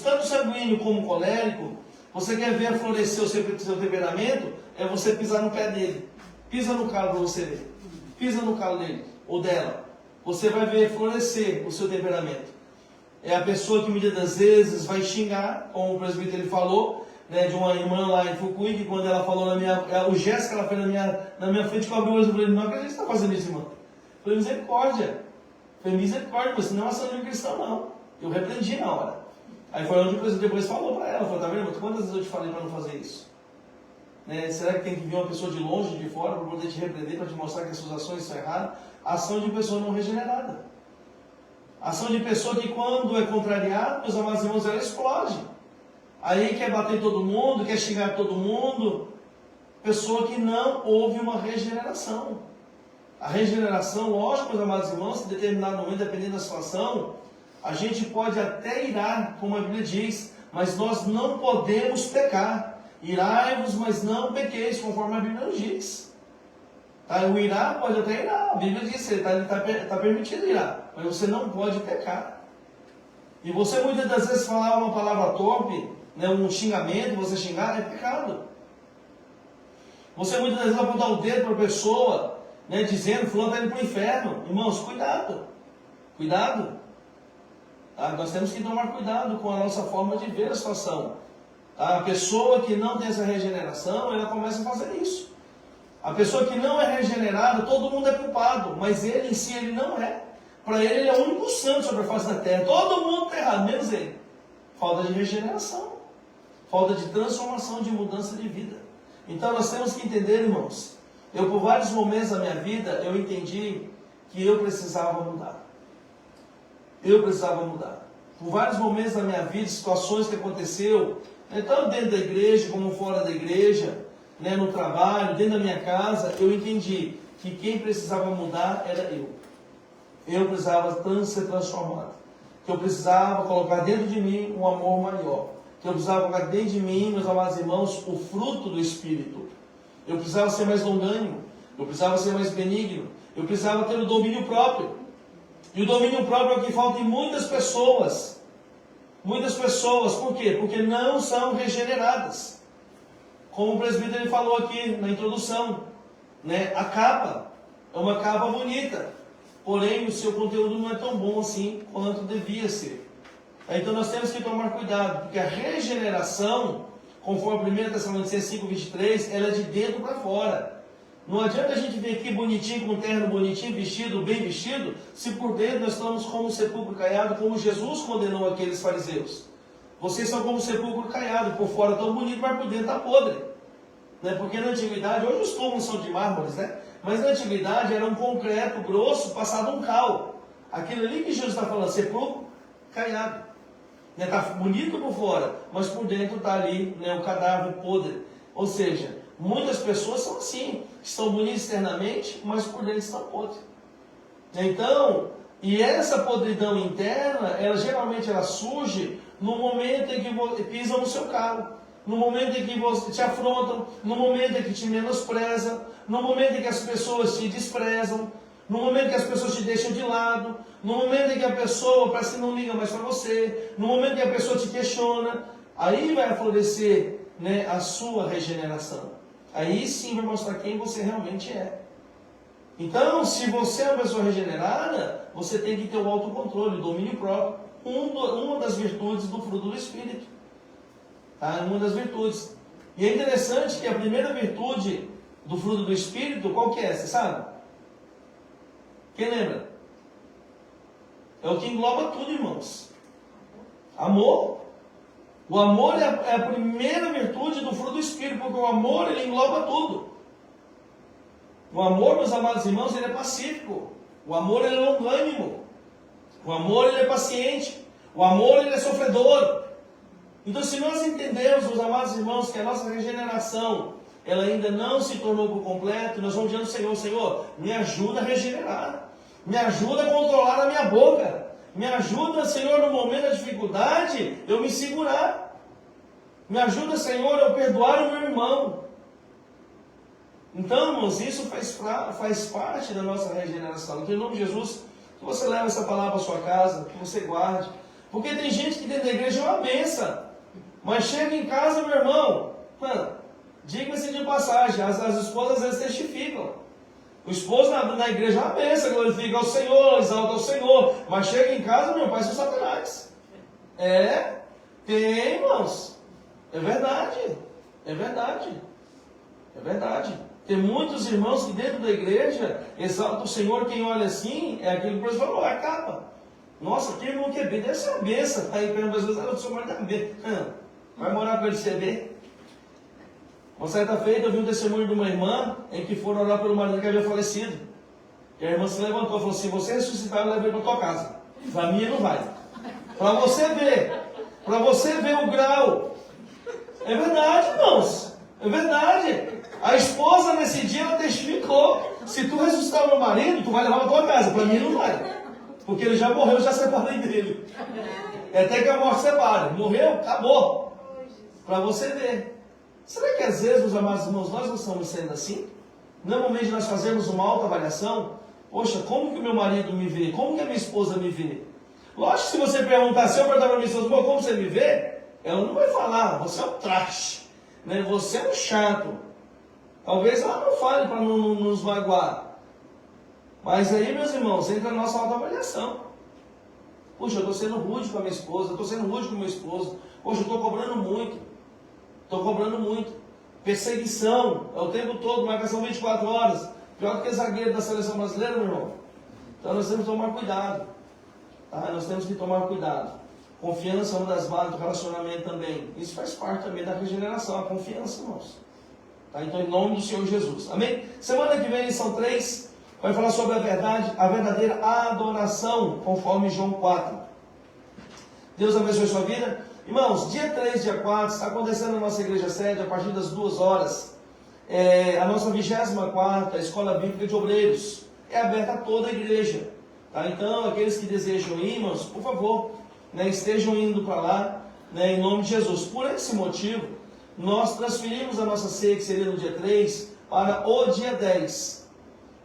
tanto sanguíneo como colérico, você quer ver florescer o seu temperamento, é você pisar no pé dele. Pisa no calo para você ver. Pisa no calo dele, ou dela. Você vai ver florescer o seu temperamento. É a pessoa que muitas das vezes vai xingar, como o presbítero ele falou, né, de uma irmã lá em Fukui, que quando ela falou o gesto que ela fez na minha frente, que eu abri o olho e falei, não acredito que você está fazendo isso, irmã. Foi misericórdia. Foi misericórdia, mas não é ação de cristão, não. Eu repreendi na hora. Aí foi onde o presidente depois falou para ela, falou, tá vendo, quantas vezes eu te falei para não fazer isso? Né? Será que tem que vir uma pessoa de longe, de fora, para poder te repreender, para te mostrar que as suas ações são erradas? Ação de pessoa não regenerada. Ação de pessoa que quando é contrariada, meus amados irmãos, ela explode. Aí quer bater em todo mundo, quer xingar todo mundo. Pessoa que não houve uma regeneração. A regeneração, lógico, meus amados irmãos, em determinado momento, dependendo da situação, a gente pode até irar, como a Bíblia diz, mas nós não podemos pecar. Irai-vos, mas não pequeis, conforme a Bíblia nos diz. Tá? O irar pode até irar. A Bíblia diz que está permitido irar, mas você não pode pecar. E você muitas das vezes falar uma palavra torpe, né, um xingamento, você xingar, é pecado. Você muitas vezes vai apontar o dedo para a pessoa, né, dizendo, fulano está indo para o inferno. Irmãos, cuidado. Cuidado. Tá? Nós temos que tomar cuidado com a nossa forma de ver a situação. Tá? A pessoa que não tem essa regeneração, ela começa a fazer isso. A pessoa que não é regenerada, todo mundo é culpado, mas ele em si, ele não é. Para ele é o único santo sobre a face da terra. Todo mundo está errado, menos ele. Falta de regeneração. Falta de transformação, de mudança de vida. Então nós temos que entender, irmãos. Eu, por vários momentos da minha vida, eu entendi que eu precisava mudar. Eu precisava mudar. Por vários momentos da minha vida, situações que aconteceu, tanto dentro da igreja como fora da igreja, né, no trabalho, dentro da minha casa, eu entendi que quem precisava mudar era eu. Eu precisava ser transformado. Que eu precisava colocar dentro de mim um amor maior. Que eu precisava colocar dentro de mim, meus amados irmãos, o fruto do Espírito. Eu precisava ser mais longânimo. Eu precisava ser mais benigno. Eu precisava ter o domínio próprio. E o domínio próprio é o que falta em muitas pessoas. Muitas pessoas, por quê? Porque não são regeneradas. Como o presbítero ele falou aqui na introdução, né? A capa é uma capa bonita, porém o seu conteúdo não é tão bom assim quanto devia ser. Então nós temos que tomar cuidado, porque a regeneração, conforme 1 Tessalonicenses 5:23, ela é de dentro para fora. Não adianta a gente vir aqui bonitinho, com terno bonitinho, vestido, bem vestido, se por dentro nós estamos como um sepulcro caiado, como Jesus condenou aqueles fariseus. Vocês são como um sepulcro caiado, por fora tão bonito, mas por dentro está podre. Né? Porque na antiguidade, hoje os túmulos são de mármores, né? Mas na antiguidade era um concreto grosso, passado um cal. Aquilo ali que Jesus está falando, sepulcro caiado. Está bonito por fora, mas por dentro está ali, né, o cadáver podre. Ou seja, muitas pessoas são assim, estão bonitas externamente, mas por dentro estão podres. Então, e essa podridão interna, ela geralmente ela surge no momento em que pisam no seu carro, no momento em que te afrontam, no momento em que te menosprezam, no momento em que as pessoas te desprezam, no momento que as pessoas te deixam de lado, no momento em que a pessoa parece que não liga mais para você, no momento em que a pessoa te questiona, aí vai florescer, né, a sua regeneração. Aí sim vai mostrar quem você realmente é. Então, se você é uma pessoa regenerada, você tem que ter o autocontrole, o domínio próprio. Uma das virtudes do fruto do Espírito. Tá? Uma das virtudes. E é interessante que a primeira virtude do fruto do Espírito, qual que é? Você sabe? Quem lembra? É o que engloba tudo, irmãos. Amor. O amor é a primeira virtude do fruto do Espírito, porque o amor ele engloba tudo. O amor, meus amados irmãos, ele é pacífico. O amor ele é longânimo. O amor ele é paciente. O amor ele é sofredor. Então, se nós entendemos, meus amados irmãos, que a nossa regeneração ela ainda não se tornou por completo, nós vamos dizer ao Senhor, Senhor, me ajuda a regenerar. Me ajuda a controlar a minha boca. Me ajuda, Senhor, no momento da dificuldade, eu me segurar. Me ajuda, Senhor, a perdoar o meu irmão. Então, irmãos, isso faz parte da nossa regeneração. Então, em nome de Jesus, que você leve essa palavra para sua casa, que você guarde. Porque tem gente que dentro da igreja é uma benção. Mas chega em casa, meu irmão, diga-se de passagem, as esposas às vezes testificam. O esposo na igreja é uma benção, glorifica ao Senhor, exalta ao Senhor. Mas chega em casa, meu pai, são satanás. Tem, irmãos. É verdade. É verdade. É verdade. Tem muitos irmãos que dentro da igreja exaltam o Senhor, quem olha assim, é aquele que o professor falou, é a capa. Nossa, que irmão que é bem, deve ser uma benção. Aí pergunta às vezes, eu sou marido da benção. Vai morar com ele de CB? Uma certa feita eu vi um testemunho de uma irmã em que foram orar pelo marido que havia falecido. E a irmã se levantou e falou assim, você ressuscitar, eu levei para tua casa. Para mim não vai. Para você ver o grau. É verdade, irmãos. É verdade. A esposa nesse dia ela testificou. Se tu ressuscitar o meu marido, tu vai levar para tua casa. Para mim não vai. Porque ele já morreu, eu já separei dele. É até que a morte separe. Morreu, acabou. Para você ver. Será que às vezes, meus amados irmãos, nós não estamos sendo assim? Normalmente nós fazemos uma autoavaliação. Poxa, como que o meu marido me vê? Como que a minha esposa me vê? Lógico que se você perguntar, se eu perguntar para a minha esposa, como você me vê? Ela não vai falar, você é um traste, né? Você é um chato. Talvez ela não fale para não nos magoar. Mas aí, meus irmãos, entra a nossa autoavaliação. Poxa, eu estou sendo rude com a minha esposa, eu estou sendo rude com o meu esposo. Poxa, eu estou cobrando muito. Estou cobrando muito. Perseguição, é o tempo todo, marcação 24 horas. Pior do que zagueiro da seleção brasileira, meu irmão. Então nós temos que tomar cuidado. Tá? Nós temos que tomar cuidado. Confiança é uma das bases do relacionamento também. Isso faz parte também da regeneração, a confiança, irmãos. Tá? Então, em nome do Senhor Jesus. Amém? Semana que vem, lição 3, vai falar sobre a verdadeira adoração, conforme João 4. Deus abençoe sua vida. Irmãos, dia 3, dia 4, está acontecendo na nossa igreja sede, a partir das 2 horas, a nossa 24ª Escola Bíblica de Obreiros. É aberta a toda a igreja. Tá? Então, aqueles que desejam ir, irmãos, por favor, né, estejam indo para lá, né, em nome de Jesus. Por esse motivo, nós transferimos a nossa ceia, que seria no dia 3, para o dia 10.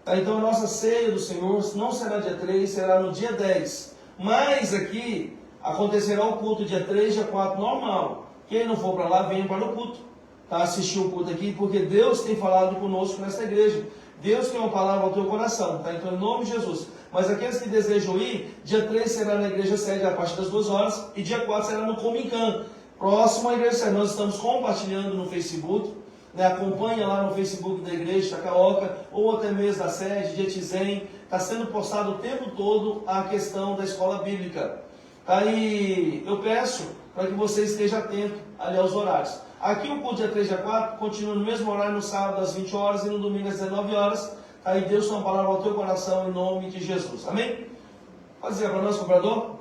Tá? Então, a nossa ceia do Senhor não será dia 3, será no dia 10. Mas aqui acontecerá o culto dia 3, dia 4, normal. Quem não for para lá, venha para o culto. Tá? Assistir o culto aqui, porque Deus tem falado conosco nesta igreja. Deus tem uma palavra ao teu coração. Tá? Então, em nome de Jesus. Mas aqueles que desejam ir, dia 3 será na igreja sede a partir das 2 horas. E dia 4 será no Comican, próximo à igreja sede. Nós estamos compartilhando no Facebook. Né? Acompanha lá no Facebook da igreja Chacaoca, ou até mesmo da sede de Etizém. Está sendo postado o tempo todo a questão da escola bíblica. Aí eu peço para que você esteja atento ali aos horários. Aqui o culto dia 3 e dia 4 continua no mesmo horário, no sábado às 20 horas e no domingo às 19 horas. Aí Deus tem uma palavra ao teu coração em nome de Jesus. Amém? Pode dizer para nós, cobrador?